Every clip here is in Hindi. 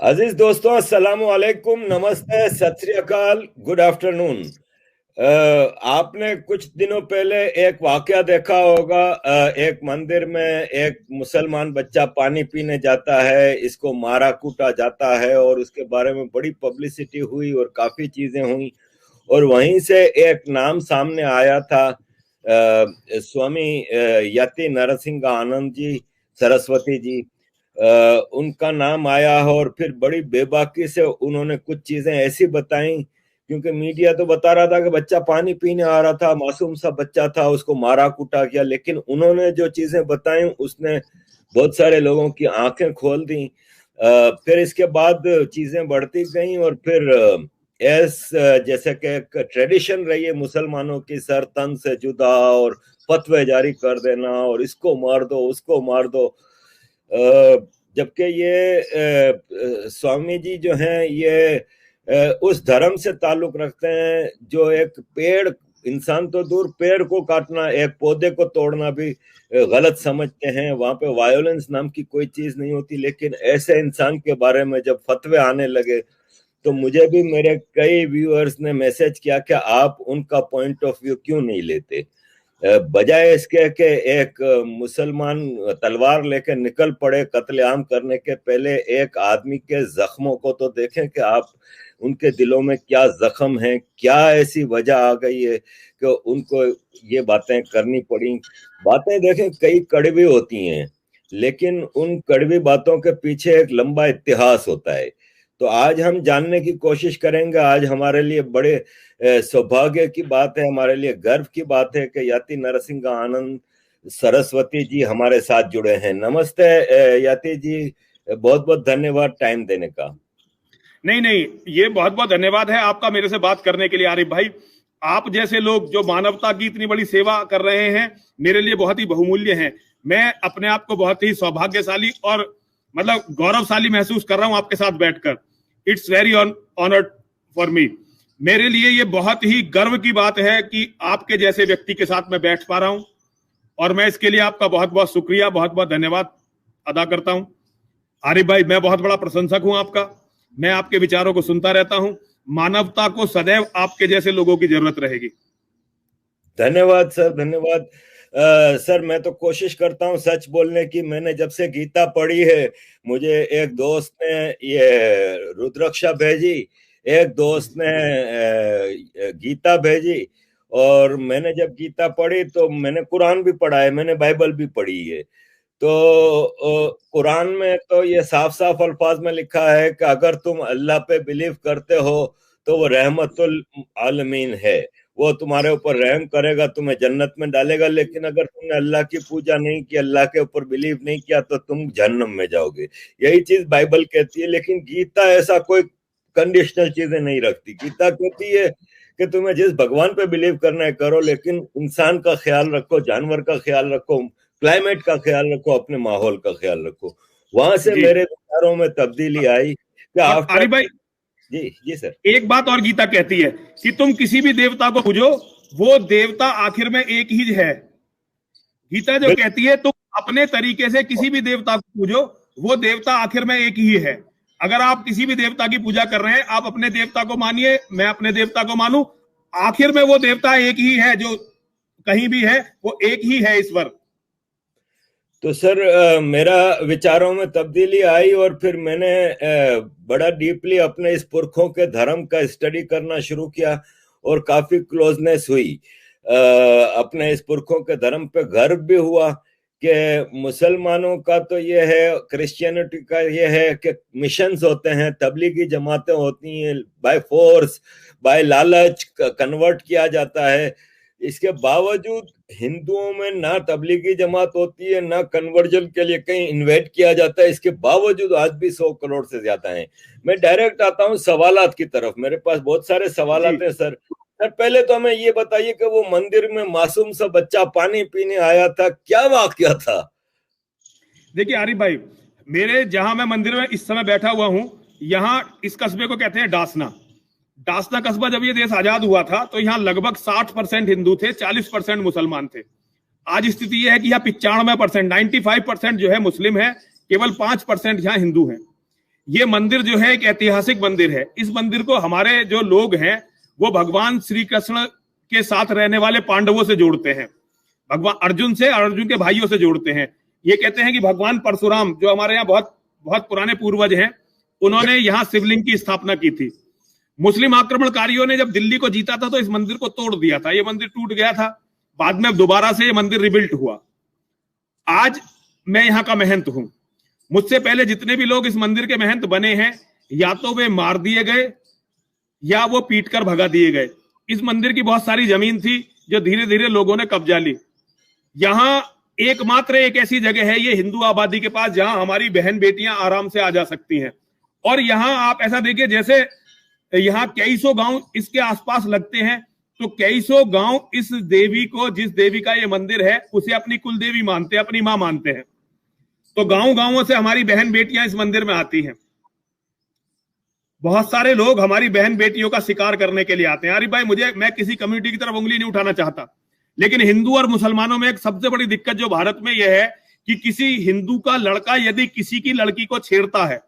अजीज दोस्तों, अस्सलाम वालेकुम, नमस्ते, सत श्री अकाल, गुड आफ्टरनून। आपने कुछ दिनों पहले एक वाकया देखा होगा। एक मंदिर में एक मुसलमान बच्चा पानी पीने जाता है, इसको मारा कूटा जाता है और उसके बारे में बड़ी पब्लिसिटी हुई और काफी चीजें हुई। और वहीं से एक नाम सामने आया था, स्वामी यति नरसिंह आनंद जी, सरस्वती जी। उनका नाम आया और फिर बड़ी बेबाकी से उन्होंने कुछ चीजें ऐसी बताई, क्योंकि मीडिया तो बता रहा था कि बच्चा पानी पीने आ रहा था, मासूम सा बच्चा था, उसको मारा कूटा गया। लेकिन उन्होंने जो चीजें बताई उसने बहुत सारे लोगों की आंखें खोल दी। फिर इसके बाद चीजें बढ़ती गई और फिर जैसे कि एक ट्रेडिशन रही है मुसलमानों की, सर तन से जुदा और फतवे जारी कर देना और इसको मार दो उसको मार दो। जबकि ये स्वामी जी जो हैं ये उस धर्म से ताल्लुक रखते हैं जो एक पेड़, इंसान तो दूर, पेड़ को काटना, एक पौधे को तोड़ना भी गलत समझते हैं। वहां पे वायोलेंस नाम की कोई चीज नहीं होती। लेकिन ऐसे इंसान के बारे में जब फतवे आने लगे तो मुझे भी मेरे कई व्यूअर्स ने मैसेज किया कि आप उनका पॉइंट ऑफ व्यू क्यों नहीं लेते। बजाय इसके कि एक मुसलमान तलवार लेकर निकल पड़े कत्लेआम करने के पहले एक आदमी के जख्मों को तो देखें कि आप उनके दिलों में क्या जख्म है, क्या ऐसी वजह आ गई है कि उनको ये बातें करनी पड़ी। बातें देखें कई कड़वी होती हैं, लेकिन उन कड़वी बातों के पीछे एक लंबा इतिहास होता है। तो आज हम जानने की कोशिश करेंगे। आज हमारे लिए बड़े सौभाग्य की बात है, हमारे लिए गर्व की बात है कि यति नरसिंह आनंद सरस्वती जी हमारे साथ जुड़े हैं। नमस्ते यति जी, बहुत बहुत धन्यवाद टाइम देने का। नहीं नहीं, ये बहुत बहुत धन्यवाद है आपका मेरे से बात करने के लिए आरिफ भाई। आप जैसे लोग जो मानवता की इतनी बड़ी सेवा कर रहे हैं मेरे लिए बहुत ही बहुमूल्य हैं। मैं अपने आप को बहुत ही सौभाग्यशाली और मतलब गौरवशाली महसूस कर रहा हूं आपके साथ बैठकर। It's very honoured for me. मेरे लिए ये बहुत ही गर्व की बात है कि आपके जैसे व्यक्ति के साथ मैं बैठ पा रहा हूं, और मैं इसके लिए आपका बहुत बहुत शुक्रिया, बहुत बहुत धन्यवाद अदा करता हूं। आरिफ भाई, मैं बहुत बड़ा प्रशंसक हूं आपका। मैं आपके विचारों को सुनता रहता हूं। मानवता को सदैव आपके जैसे लोगों की जरूरत रहेगी। धन्यवाद सर, धन्यवाद। सर, मैं तो कोशिश करता हूँ सच बोलने की। मैंने जब से गीता पढ़ी है, मुझे एक दोस्त ने ये रुद्रक्षा भेजी, एक दोस्त ने गीता भेजी, और मैंने जब गीता पढ़ी तो मैंने कुरान भी पढ़ा है, मैंने बाइबल भी पढ़ी है। तो कुरान में तो ये साफ साफ अल्फाज में लिखा है कि अगर तुम अल्लाह पे बिलीव करते हो तो वो रहमतुल आलमीन है, वो तुम्हारे ऊपर रहम करेगा, तुम्हें जन्नत में डालेगा। लेकिन अगर तुमने अल्लाह की पूजा नहीं की, अल्लाह के ऊपर बिलीव नहीं किया, तो तुम जहन्नम में जाओगे। यही चीज बाइबल कहती है। लेकिन गीता ऐसा कोई कंडीशनल चीजें नहीं रखती। गीता कहती है कि तुम्हें जिस भगवान पे बिलीव करना है करो, लेकिन इंसान का ख्याल रखो, जानवर का ख्याल रखो, क्लाइमेट का ख्याल रखो, अपने माहौल का ख्याल रखो। वहां से मेरे विचारों में तब्दीली आई कि आरिफ भाई, जी जी सर, एक बात और गीता कहती है कि तुम किसी भी देवता को पूजो, वो देवता आखिर में एक ही है। गीता जो कहती है तुम अपने तरीके से किसी भी देवता को पूजो, वो देवता आखिर में एक ही है। अगर आप किसी भी देवता की पूजा कर रहे हैं, आप अपने देवता को मानिए, मैं अपने देवता को मानूं, आखिर में वो देवता एक ही है। जो कहीं भी है वो एक ही है ईश्वर। तो सर, मेरा विचारों में तब्दीली आई और फिर मैंने बड़ा डीपली अपने इस पुरखों के धर्म का स्टडी करना शुरू किया और काफी क्लोजनेस हुई। अपने इस पुरखों के धर्म पे गर्व भी हुआ कि मुसलमानों का तो ये है, क्रिश्चियनिटी का ये है कि मिशंस होते हैं, तबलीगी जमातें होती हैं, बाय फोर्स, बाय लालच कन्वर्ट किया जाता है। इसके बावजूद हिंदुओं में ना तबलीगी जमात होती है, ना कन्वर्जन के लिए कहीं इन्वाइट किया जाता है। इसके बावजूद आज भी 100 करोड़ से ज्यादा हैं। मैं डायरेक्ट आता हूँ सवालात की तरफ। मेरे पास बहुत सारे सवालात हैं सर। सर, पहले तो हमें ये बताइए कि वो मंदिर में मासूम सा बच्चा पानी पीने आया था, क्या वाकया था? देखिए आरिफ भाई, मेरे जहां मैं मंदिर में इस समय बैठा हुआ हूं, यहाँ इस कस्बे को कहते हैं डासना। डासना कस्बा जब ये देश आजाद हुआ था तो यहाँ लगभग 60% हिंदू थे, 40% मुसलमान थे। आज स्थिति यह है कि यहाँ 95%, 95% जो है मुस्लिम है, केवल 5% यहाँ हिंदू हैं। ये मंदिर जो है एक ऐतिहासिक मंदिर है। इस मंदिर को हमारे जो लोग हैं वो भगवान श्री कृष्ण के साथ रहने वाले पांडवों से जोड़ते हैं, भगवान अर्जुन से और अर्जुन के भाइयों से जोड़ते हैं। ये कहते हैं कि भगवान परशुराम जो हमारे यहाँ बहुत बहुत पुराने पूर्वज हैं, उन्होंने यहाँ शिवलिंग की स्थापना की थी। मुस्लिम आक्रमणकारियों ने जब दिल्ली को जीता था तो इस मंदिर को तोड़ दिया था, ये मंदिर टूट गया था, बाद में दोबारा से ये मंदिर रिबिल्ट हुआ। आज मैं यहाँ का महंत हूं। मुझसे पहले जितने भी लोग इस मंदिर के महंत बने हैं, या तो वे मार दिए गए या वो पीट कर भगा दिए गए। इस मंदिर की बहुत सारी जमीन थी जो धीरे धीरे लोगों ने कब्जा ली। यहाँ एकमात्र एक ऐसी जगह है ये हिंदू आबादी के पास जहां हमारी बहन बेटियां आराम से आ जा सकती हैं। और यहाँ आप ऐसा देखिए, जैसे यहाँ कई सौ गांव इसके आसपास लगते हैं, तो कई सौ गांव इस देवी को, जिस देवी का ये मंदिर है, उसे अपनी कुल देवी मानते हैं, अपनी मां मानते हैं। तो गांव गांवों से हमारी बहन बेटियां इस मंदिर में आती हैं। बहुत सारे लोग हमारी बहन बेटियों का शिकार करने के लिए आते हैं। अरे भाई, मैं किसी कम्युनिटी की तरफ उंगली नहीं उठाना चाहता, लेकिन हिंदू और मुसलमानों में एक सबसे बड़ी दिक्कत जो भारत में यह है कि किसी हिंदू का लड़का यदि किसी की लड़की को छेड़ता है,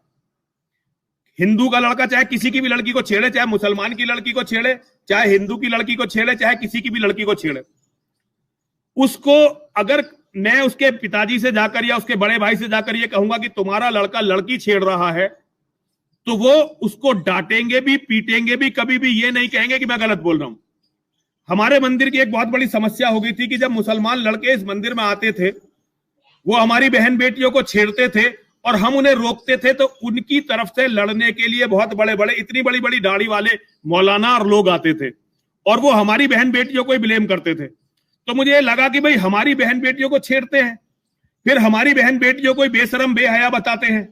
हिंदू का लड़का चाहे किसी की भी लड़की को छेड़े, चाहे मुसलमान की लड़की को छेड़े, चाहे हिंदू की लड़की को छेड़े, चाहे किसी की भी लड़की को छेड़े, उसको अगर मैं उसके पिताजी से जाकर या उसके बड़े भाई से जाकर ये कहूंगा कि तुम्हारा लड़का लड़की छेड़ रहा है, तो वो उसको डांटेंगे भी, पीटेंगे भी, कभी भी ये नहीं कहेंगे कि मैं गलत बोल रहा हूं। हमारे मंदिर की एक बहुत बड़ी समस्या हो गई थी कि जब मुसलमान लड़के इस मंदिर में आते थे, वो हमारी बहन बेटियों को छेड़ते थे और हम उन्हें रोकते थे, तो उनकी तरफ से लड़ने के लिए बहुत बड़े बड़े, इतनी बड़ी बड़ी दाढ़ी वाले मौलाना और लोग आते थे और वो हमारी बहन बेटियों को ही ब्लेम करते थे। तो मुझे लगा कि भाई हमारी बहन बेटियों को छेड़ते हैं, फिर हमारी बहन बेटियों को बेशरम बेहया बताते हैं।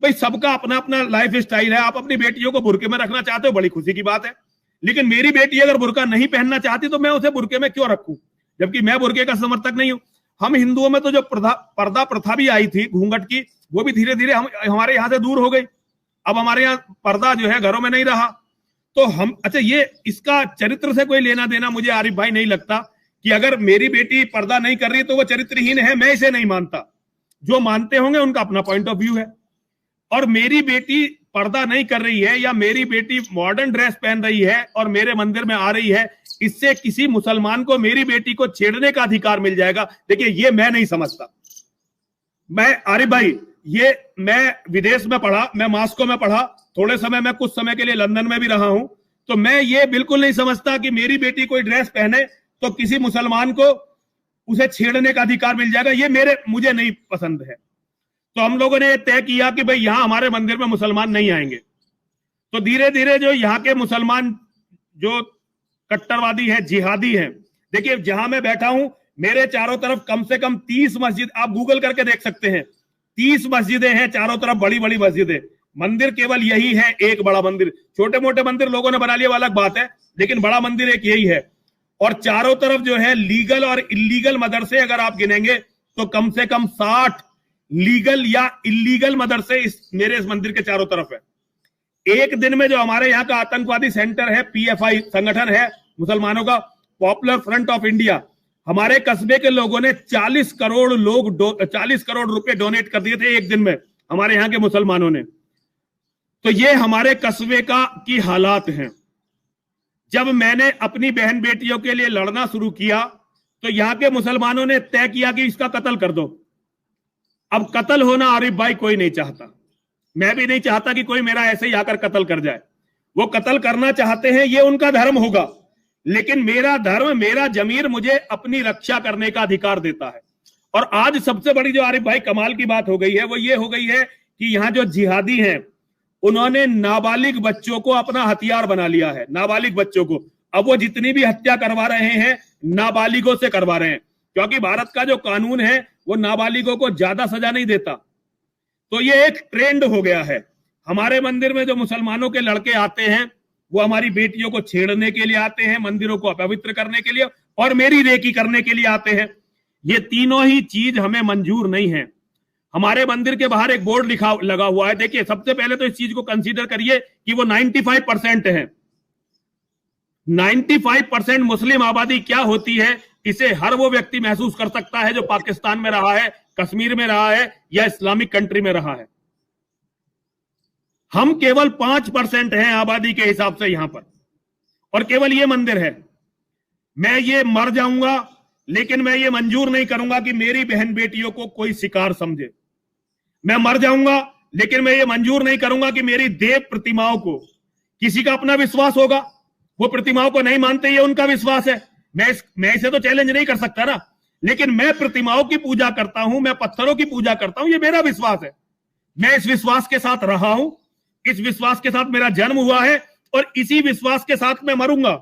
भाई सबका अपना अपना लाइफ स्टाइल है, आप अपनी बेटियों को बुर्के में रखना चाहते हो, बड़ी खुशी की बात है, लेकिन मेरी बेटी अगर बुर्का नहीं पहनना चाहती तो मैं उसे बुर्के में क्यों रखूं, जबकि मैं बुर्के का समर्थक नहीं हूं। हम हिंदुओं में तो जो पर्दा प्रथा भी आई थी घूंघट की, वो भी धीरे धीरे हमारे यहां से दूर हो गई। अब हमारे यहाँ पर्दा जो है घरों में नहीं रहा। तो हम, अच्छा, ये इसका चरित्र से कोई लेना देना मुझे आरिफ भाई नहीं लगता कि अगर मेरी बेटी पर्दा नहीं कर रही तो वो चरित्रहीन है, मैं इसे नहीं मानता। जो मानते होंगे उनका अपना पॉइंट ऑफ व्यू है। और मेरी बेटी पर्दा नहीं कर रही है या मेरी बेटी मॉडर्न ड्रेस पहन रही है और मेरे मंदिर में आ रही है, इससे किसी मुसलमान को मेरी बेटी को छेड़ने का अधिकार मिल जाएगा, देखिए ये मैं नहीं समझता। मैं आरिफ भाई, ये मैं विदेश में पढ़ा, मैं मॉस्को में पढ़ा, थोड़े समय में कुछ समय के लिए लंदन में भी रहा हूं, तो मैं ये बिल्कुल नहीं समझता कि मेरी बेटी कोई ड्रेस पहने तो किसी मुसलमान को उसे छेड़ने का अधिकार मिल जाएगा, ये मुझे नहीं पसंद है। तो हम लोगों ने तय किया कि भाई यहां हमारे मंदिर में मुसलमान नहीं आएंगे। तो धीरे धीरे जो यहाँ के मुसलमान जो कट्टरवादी है, जिहादी है, देखिए जहां मैं बैठा हूं मेरे चारों तरफ कम से कम 30 मस्जिद, आप गूगल करके देख सकते हैं, 30 मस्जिदें हैं चारों तरफ, बड़ी बड़ी मस्जिदें। मंदिर केवल यही है, एक बड़ा मंदिर। छोटे मोटे मंदिर लोगों ने बना लिया वो अलग बात है, लेकिन बड़ा मंदिर एक यही है। और चारों तरफ जो है लीगल और इलीगल मदरसे अगर आप गिनेंगे तो कम से कम 60 लीगल या इलीगल मदरसे मेरे इस मंदिर के चारों तरफ है। एक दिन में जो हमारे यहाँ का आतंकवादी सेंटर है, पीएफआई संगठन है मुसलमानों का, पॉपुलर फ्रंट ऑफ इंडिया, हमारे कस्बे के लोगों ने 40 करोड़ रुपए डोनेट कर दिए थे एक दिन में हमारे यहाँ के मुसलमानों ने। तो ये हमारे कस्बे की हालात हैं। जब मैंने अपनी बहन बेटियों के लिए लड़ना शुरू किया तो यहाँ के मुसलमानों ने तय किया कि इसका कत्ल कर दो। अब कत्ल होना आरिफ भाई कोई नहीं चाहता, मैं भी नहीं चाहता कि कोई मेरा ऐसे ही आकर कत्ल कर जाए। वो कत्ल करना चाहते हैं, ये उनका धर्म होगा, लेकिन मेरा धर्म, मेरा जमीर मुझे अपनी रक्षा करने का अधिकार देता है। और आज सबसे बड़ी जो आरिफ भाई कमाल की बात हो गई है वो ये हो गई है कि यहाँ जो जिहादी हैं उन्होंने नाबालिग बच्चों को अपना हथियार बना लिया है, नाबालिग बच्चों को। अब वो जितनी भी हत्या करवा रहे हैं नाबालिगों से करवा रहे हैं, क्योंकि भारत का जो कानून है वो नाबालिगों को ज्यादा सजा नहीं देता। तो ये एक ट्रेंड हो गया है। हमारे मंदिर में जो मुसलमानों के लड़के आते हैं वो हमारी बेटियों को छेड़ने के लिए आते हैं, मंदिरों को अपवित्र करने के लिए और मेरी रेकी करने के लिए आते हैं। ये तीनों ही चीज हमें मंजूर नहीं है। हमारे मंदिर के बाहर एक बोर्ड लगा हुआ है, देखिए सबसे पहले तो इस चीज को कंसीडर करिए कि वो 95% है। 95% मुस्लिम आबादी क्या होती है इसे हर वो व्यक्ति महसूस कर सकता है जो पाकिस्तान में रहा है, कश्मीर में रहा है या इस्लामिक कंट्री में रहा है। हम केवल 5% हैं आबादी के हिसाब से यहां पर, और केवल ये मंदिर है। मैं ये मर जाऊंगा, लेकिन मैं ये मंजूर नहीं करूंगा कि मेरी बहन बेटियों को कोई शिकार समझे। मैं मर जाऊंगा, लेकिन मैं ये मंजूर नहीं करूंगा कि मेरी देव प्रतिमाओं को, किसी का अपना विश्वास होगा, वो प्रतिमाओं को नहीं मानते, ये उनका विश्वास है। मैं इसे तो चैलेंज नहीं कर सकता ना, लेकिन मैं प्रतिमाओं की पूजा करता हूं, मैं पत्थरों की पूजा करता हूं, ये मेरा विश्वास है। मैं इस विश्वास के साथ रहा हूं, इस विश्वास के साथ मेरा जन्म हुआ है, और इसी विश्वास के साथ मैं मरूंगा।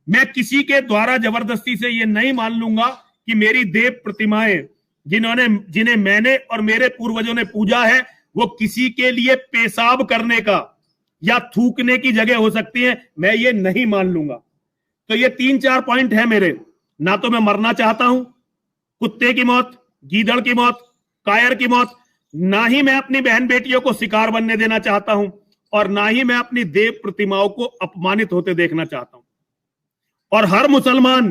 मैं किसी के द्वारा जबरदस्ती से ये नहीं मान लूंगा कि मेरी देव प्रतिमाएं जिन्हें मैंने और मेरे पूर्वजों ने पूजा है, वो किसी के लिए पेशाब करने का या थूकने की जगह हो सकती है। मैं ये नहीं मान लूंगा। तो ये 3-4 पॉइंट है मेरे। ना तो मैं मरना चाहता हूं, कुत्ते की मौत, गीदड़ की मौत, कायर की मौत, ना ही मैं अपनी बहन बेटियों को शिकार बनने देना चाहता हूं, और ना ही मैं अपनी देव प्रतिमाओं को अपमानित होते देखना चाहता हूं। और हर मुसलमान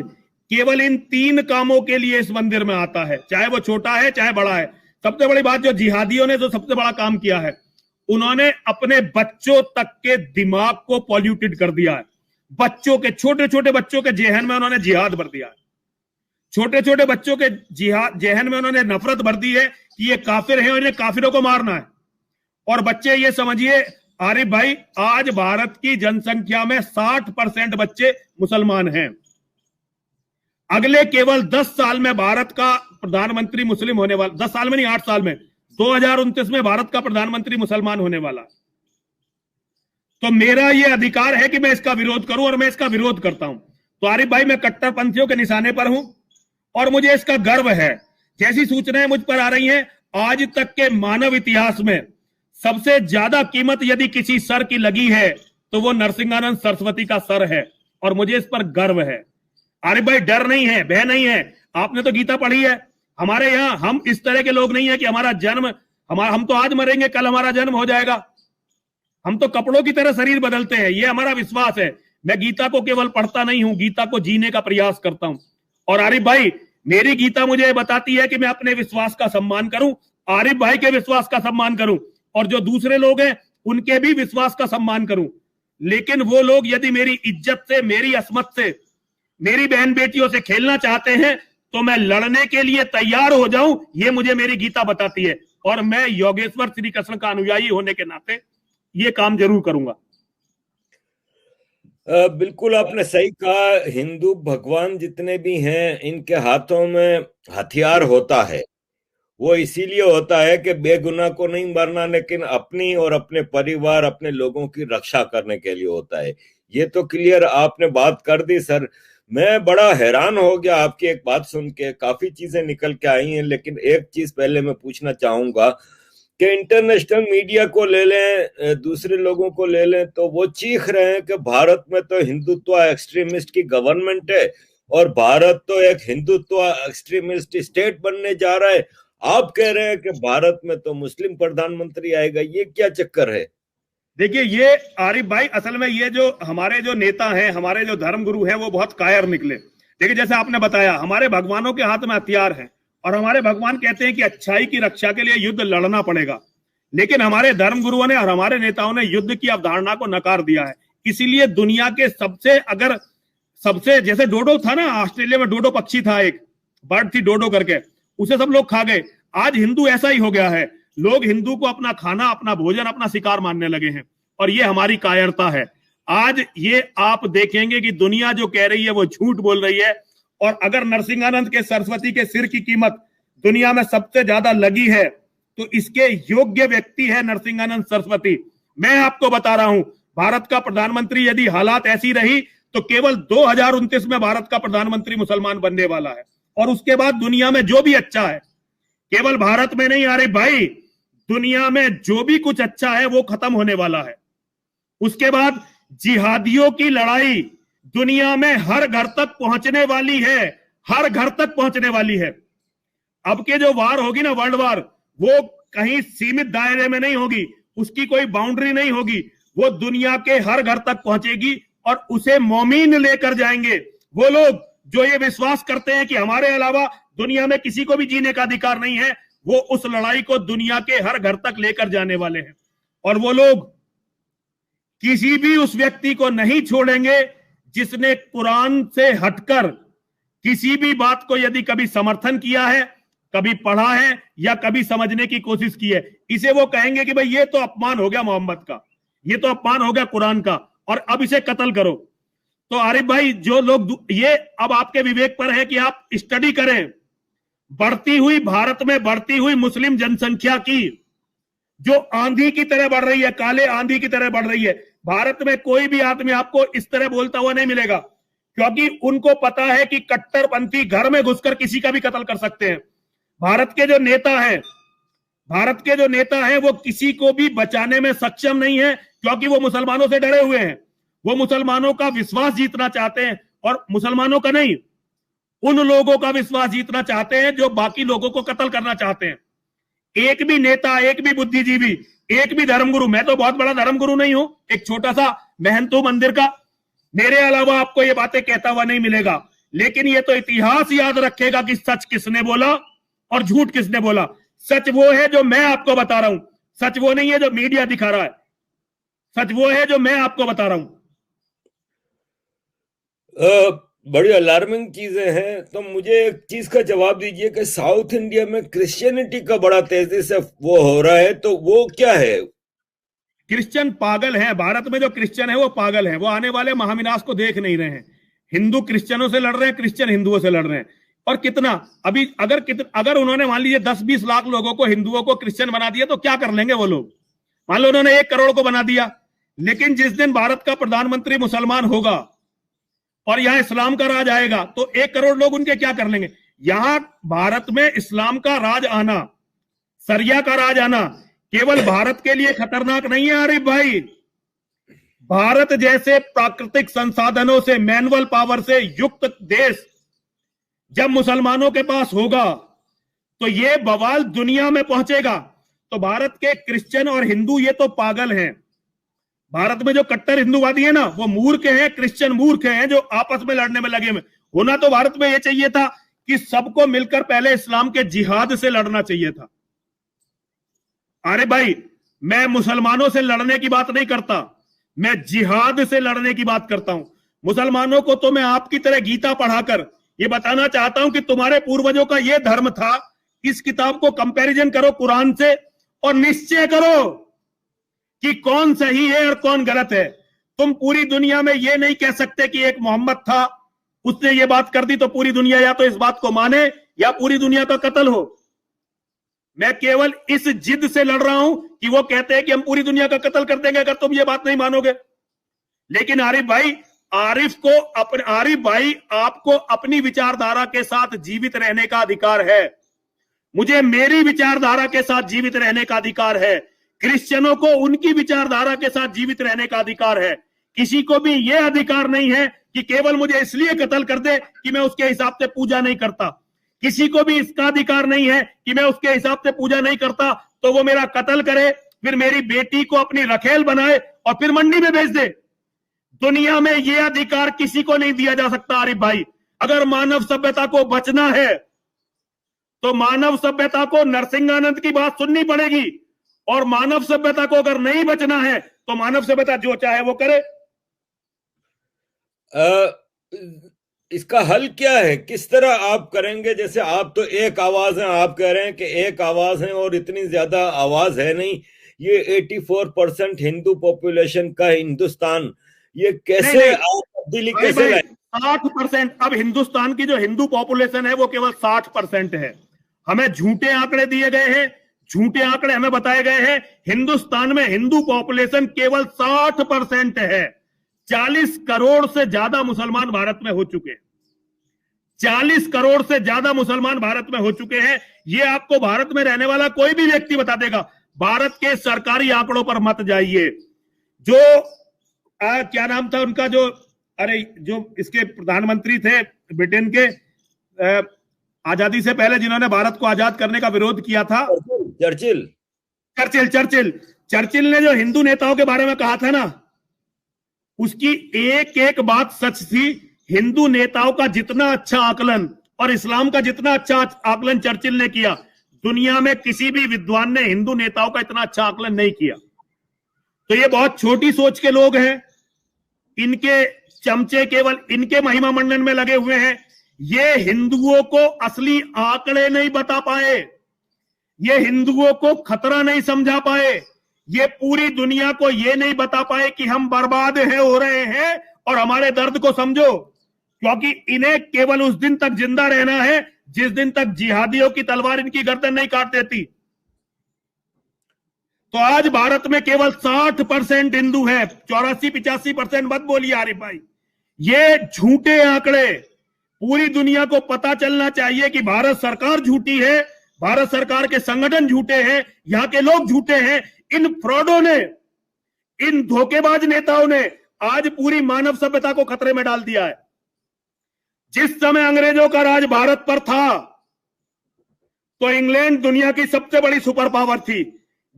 केवल इन 3 कामों के लिए इस मंदिर में आता है, चाहे वो छोटा है चाहे बड़ा है। सबसे बड़ी बात, जो जिहादियों ने जो सबसे बड़ा काम किया है, उन्होंने अपने बच्चों तक के दिमाग को पॉल्यूटेड कर दिया है। बच्चों के, छोटे छोटे बच्चों के जेहन में उन्होंने जिहाद भर दिया है। छोटे छोटे बच्चों के जेहन में उन्होंने नफरत भर दी है कि ये काफिर है और इन्हें काफिरों को मारना है। और बच्चे, ये समझिए आरिफ भाई, आज भारत की जनसंख्या में 60% बच्चे मुसलमान हैं। अगले केवल 10 साल में भारत का प्रधानमंत्री मुस्लिम होने वाला, 10 साल में नहीं, 8 साल में, 2029 में भारत का प्रधानमंत्री मुसलमान होने वाला। तो मेरा यह अधिकार है कि मैं इसका विरोध करूं, और मैं इसका विरोध करता हूं। तो आरिफ भाई, मैं कट्टरपंथियों के निशाने पर हूं, और मुझे इसका गर्व है। जैसी सूचनाएं मुझ पर आ रही हैं, आज तक के मानव इतिहास में सबसे ज्यादा कीमत यदि किसी सर की लगी है तो वो नरसिंहानंद सरस्वती का सर है, और मुझे इस पर गर्व है। आरिफ भाई, डर नहीं है, भय नहीं है। आपने तो गीता पढ़ी है। हमारे यहां हम इस तरह के लोग नहीं है कि हमारा जन्म, हम तो आज मरेंगे, कल हमारा जन्म हो जाएगा। हम तो कपड़ों की तरह शरीर बदलते हैं, ये हमारा विश्वास है। मैं गीता को केवल पढ़ता नहीं हूं, गीता को जीने का प्रयास करता हूं। और आरिफ भाई, मेरी गीता मुझे बताती है कि मैं अपने विश्वास का सम्मान करूं, आरिफ भाई के विश्वास का सम्मान करूं, और जो दूसरे लोग हैं उनके भी विश्वास का सम्मान करूं। लेकिन वो लोग यदि मेरी इज्जत से, मेरी असमत से, मेरी बहन बेटियों से खेलना चाहते हैं, तो मैं लड़ने के लिए तैयार हो जाऊं, ये मुझे मेरी गीता बताती है। और मैं योगेश्वर श्री कृष्ण का अनुयायी होने के नाते ये काम जरूर करूंगा। बिल्कुल आपने सही कहा। हिंदू भगवान जितने भी हैं, इनके हाथों में हथियार होता है। वो इसीलिए होता है कि बेगुनाह को नहीं मारना, लेकिन अपनी और अपने परिवार, अपने लोगों की रक्षा करने के लिए होता है। ये तो क्लियर आपने बात कर दी सर। मैं बड़ा हैरान हो गया आपकी एक बात सुन के। काफी चीजें निकल के आई हैं, लेकिन एक चीज पहले मैं पूछना चाहूंगा कि इंटरनेशनल मीडिया को ले लें, दूसरे लोगों को ले लें, तो वो चीख रहे हैं कि भारत में तो हिंदुत्व एक्सट्रीमिस्ट की गवर्नमेंट है और भारत तो एक हिंदुत्व एक्सट्रीमिस्ट स्टेट बनने जा रहा है। आप कह रहे हैं कि भारत में तो मुस्लिम प्रधानमंत्री आएगा, ये क्या चक्कर है? देखिए, ये आरिफ भाई, असल में ये जो हमारे जो नेता हैं, हमारे जो धर्मगुरु हैं, वो बहुत कायर निकले। देखिए, जैसे आपने बताया, हमारे भगवानों के हाथ में हथियार है, और हमारे भगवान कहते हैं कि अच्छाई की रक्षा के लिए युद्ध लड़ना पड़ेगा। लेकिन हमारे धर्मगुरुओं ने और हमारे नेताओं ने युद्ध की अवधारणा को नकार दिया है। इसीलिए दुनिया के सबसे जैसे डोडो था ना, ऑस्ट्रेलिया में डोडो पक्षी था, एक बर्ड थी डोडो करके, उसे सब लोग खा गए। आज हिंदू ऐसा ही हो गया है। लोग हिंदू को अपना खाना, अपना भोजन, अपना शिकार मानने लगे हैं, और ये हमारी कायरता है। आज ये आप देखेंगे कि दुनिया जो कह रही है वो झूठ बोल रही है। और अगर नरसिंहानंद के सरस्वती के सिर की कीमत दुनिया में सबसे ज्यादा लगी है, तो इसके योग्य व्यक्ति है नरसिंहानंद सरस्वती। मैं आपको बता रहा हूं, भारत का प्रधानमंत्री, यदि हालात ऐसी रही तो केवल 2029 में भारत का प्रधानमंत्री मुसलमान बनने वाला है। और उसके बाद दुनिया में जो भी अच्छा है, केवल भारत में नहीं, अरे भाई, दुनिया में जो भी कुछ अच्छा है वो खत्म होने वाला है। उसके बाद जिहादियों की लड़ाई दुनिया में हर घर तक पहुंचने वाली है, हर घर तक पहुंचने वाली है। अब के जो वार होगी ना, वर्ल्ड वार, वो कहीं सीमित दायरे में नहीं होगी, उसकी कोई बाउंड्री नहीं होगी, वो दुनिया के हर घर तक पहुंचेगी, और उसे मोमीन लेकर जाएंगे। वो लोग जो ये विश्वास करते हैं कि हमारे अलावा दुनिया में किसी को भी जीने का अधिकार नहीं है, वो उस लड़ाई को दुनिया के हर घर तक लेकर जाने वाले हैं। और वो लोग किसी भी उस व्यक्ति को नहीं छोड़ेंगे जिसने कुरान से हटकर किसी भी बात को यदि कभी समर्थन किया है, कभी पढ़ा है या कभी समझने की कोशिश की है। इसे वो कहेंगे कि भाई ये तो अपमान हो गया मोहम्मद का, ये तो अपमान हो गया कुरान का, और अब इसे कत्ल करो। तो आरिफ भाई, जो लोग ये अब आपके विवेक पर है कि आप स्टडी करें बढ़ती हुई भारत में बढ़ती हुई मुस्लिम जनसंख्या की, जो आंधी की तरह बढ़ रही है, काले आंधी की तरह बढ़ रही है। भारत में कोई भी आदमी आपको इस तरह बोलता हुआ नहीं मिलेगा, क्योंकि उनको पता है कि कट्टरपंथी घर में घुसकर किसी का भी कत्ल कर सकते हैं। भारत के जो नेता हैं वो किसी को भी बचाने में सक्षम नहीं है, क्योंकि वो मुसलमानों से डरे हुए हैं। वो मुसलमानों का विश्वास जीतना चाहते हैं, और मुसलमानों का नहीं, उन लोगों का विश्वास जीतना चाहते हैं जो बाकी लोगों को कत्ल करना चाहते हैं। एक भी नेता, एक भी बुद्धिजीवी, एक भी धर्मगुरु, मैं तो बहुत बड़ा धर्मगुरु नहीं हूं, एक छोटा सा महंत हूं मंदिर का, मेरे अलावा आपको ये बातें कहता हुआ नहीं मिलेगा। लेकिन ये तो इतिहास याद रखेगा कि सच किसने बोला और झूठ किसने बोला। सच वो है जो मैं आपको बता रहा हूं, सच वो नहीं है जो मीडिया दिखा रहा है, सच वो है जो मैं आपको बता रहा हूं। बड़ी अलार्मिंग चीजें हैं। तो मुझे एक चीज का जवाब दीजिए कि साउथ इंडिया में क्रिश्चियनिटी का बड़ा तेजी से वो हो रहा है, तो वो क्या है? क्रिश्चियन पागल हैं। भारत में जो क्रिश्चियन है वो पागल है, वो आने वाले महाविनाश को देख नहीं रहे हैं। हिंदू क्रिश्चियनों से लड़ रहे हैं, क्रिश्चियन हिंदुओं से लड़ रहे हैं। और कितना अभी अगर उन्होंने मान लीजिए 10-20 लाख लोगों को, हिंदुओं को क्रिश्चियन बना दिया तो क्या कर लेंगे वो लोग? मान लो उन्होंने 1 करोड़ को बना दिया, लेकिन जिस दिन भारत का प्रधानमंत्री मुसलमान होगा और यहां इस्लाम का राज आएगा तो 1 करोड़ लोग उनके क्या कर लेंगे? यहां भारत में इस्लाम का राज आना, सरिया का राज आना केवल भारत के लिए खतरनाक नहीं है आरिफ भाई। भारत जैसे प्राकृतिक संसाधनों से, मैनुअल पावर से युक्त देश जब मुसलमानों के पास होगा तो ये बवाल दुनिया में पहुंचेगा। तो भारत के क्रिश्चियन और हिंदू ये तो पागल हैं। भारत में जो कट्टर हिंदूवादी है ना, वो मूर्ख हैं, क्रिश्चियन मूर्ख हैं, जो आपस में लड़ने में लगे हुए। होना तो भारत में ये चाहिए था कि सबको मिलकर पहले इस्लाम के जिहाद से लड़ना चाहिए था। अरे भाई, मैं मुसलमानों से लड़ने की बात नहीं करता, मैं जिहाद से लड़ने की बात करता हूं। मुसलमानों को तो मैं आपकी तरह गीता पढ़ाकर ये बताना चाहता हूं कि तुम्हारे पूर्वजों का ये धर्म था। इस किताब को कंपैरिजन करो कुरान से और निश्चय करो कि कौन सही है और कौन गलत है। तुम पूरी दुनिया में ये नहीं कह सकते कि एक मोहम्मद था, उसने ये बात कर दी तो पूरी दुनिया या तो इस बात को माने या पूरी दुनिया का कत्ल हो। मैं केवल इस जिद से लड़ रहा हूं कि वो कहते हैं कि हम पूरी दुनिया का कत्ल कर देंगे अगर तुम ये बात नहीं मानोगे। लेकिन आरिफ भाई, आरिफ भाई, आपको अपनी विचारधारा के साथ जीवित रहने का अधिकार है, मुझे मेरी विचारधारा के साथ जीवित रहने का अधिकार है, क्रिश्चियनों को उनकी विचारधारा के साथ जीवित रहने का अधिकार है। किसी को भी यह अधिकार नहीं है कि केवल मुझे इसलिए कत्ल कर दे कि मैं उसके हिसाब से पूजा नहीं करता। किसी को भी इसका अधिकार नहीं है कि मैं उसके हिसाब से पूजा नहीं करता तो वो मेरा कत्ल करे, फिर मेरी बेटी को अपनी रखेल बनाए और फिर मंडी में बेच दे। दुनिया में यह अधिकार किसी को नहीं दिया जा सकता आरिफ भाई। अगर मानव सभ्यता को बचना है तो मानव सभ्यता को नरसिंहानंद की बात सुननी पड़ेगी, और मानव सभ्यता को अगर नहीं बचना है तो मानव सभ्यता जो चाहे वो करे। इसका हल क्या है? किस तरह आप करेंगे? जैसे आप तो एक आवाज हैं, आप कह रहे हैं कि एक आवाज है और इतनी ज्यादा आवाज है नहीं। ये 84% हिंदू पॉपुलेशन का हिंदुस्तान, ये कैसे आप तब्दीली कैसे लाए? 60%। अब हिंदुस्तान की जो हिंदू पॉपुलेशन है वो केवल 60% है। हमें झूठे आंकड़े दिए गए हैं, झूठे आंकड़े हमें बताए गए हैं। हिंदुस्तान में हिंदू पॉपुलेशन केवल 60% है। 40 करोड़ से ज्यादा मुसलमान भारत में हो चुके हैं। 40 करोड़ से ज्यादा मुसलमान भारत में हो चुके हैं। ये आपको भारत में रहने वाला कोई भी व्यक्ति बता देगा। भारत के सरकारी आंकड़ों पर मत जाइए। जो क्या नाम था उनका, जो इसके प्रधानमंत्री थे ब्रिटेन के, आजादी से पहले जिन्होंने भारत को आजाद करने का विरोध किया था, चर्चिल ने जो हिंदू नेताओं के बारे में कहा था ना, उसकी एक एक बात सच थी। हिंदू नेताओं का जितना अच्छा आकलन और इस्लाम का जितना अच्छा आकलन चर्चिल ने किया, दुनिया में किसी भी विद्वान ने हिंदू नेताओं का इतना अच्छा आकलन नहीं किया। तो ये बहुत छोटी सोच के लोग हैं, इनके चमचे केवल इनके महिमा मंडन में लगे हुए हैं। ये हिंदुओं को असली आंकड़े नहीं बता पाए, ये हिंदुओं को खतरा नहीं समझा पाए, ये पूरी दुनिया को ये नहीं बता पाए कि हम बर्बाद हैं, हो रहे हैं और हमारे दर्द को समझो। क्योंकि इन्हें केवल उस दिन तक जिंदा रहना है जिस दिन तक जिहादियों की तलवार इनकी गर्दन नहीं काट देती। तो आज भारत में केवल 60% हिंदू है, 84-85% मत बोलिए आरिफ भाई, ये झूठे आंकड़े। पूरी दुनिया को पता चलना चाहिए कि भारत सरकार झूठी है, भारत सरकार के संगठन झूठे हैं, यहां के लोग झूठे हैं। इन फ्रॉडों ने, इन धोखेबाज नेताओं ने आज पूरी मानव सभ्यता को खतरे में डाल दिया है। जिस समय अंग्रेजों का राज भारत पर था तो इंग्लैंड दुनिया की सबसे बड़ी सुपर पावर थी।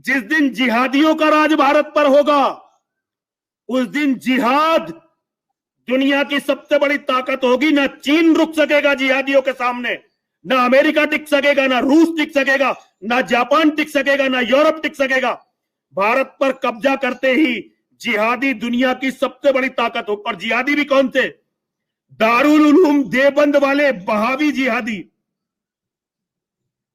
जिस दिन जिहादियों का राज भारत पर होगा उस दिन जिहाद दुनिया की सबसे बड़ी ताकत होगी। ना चीन रुक सकेगा जिहादियों के सामने, ना अमेरिका टिक सकेगा, ना रूस टिक सकेगा, ना जापान टिक सकेगा, ना यूरोप टिक सकेगा। भारत पर कब्जा करते ही जिहादी दुनिया की सबसे बड़ी ताकत हो। और जिहादी भी कौन थे? दारुल उलूम देवबंद वाले बहावी जिहादी।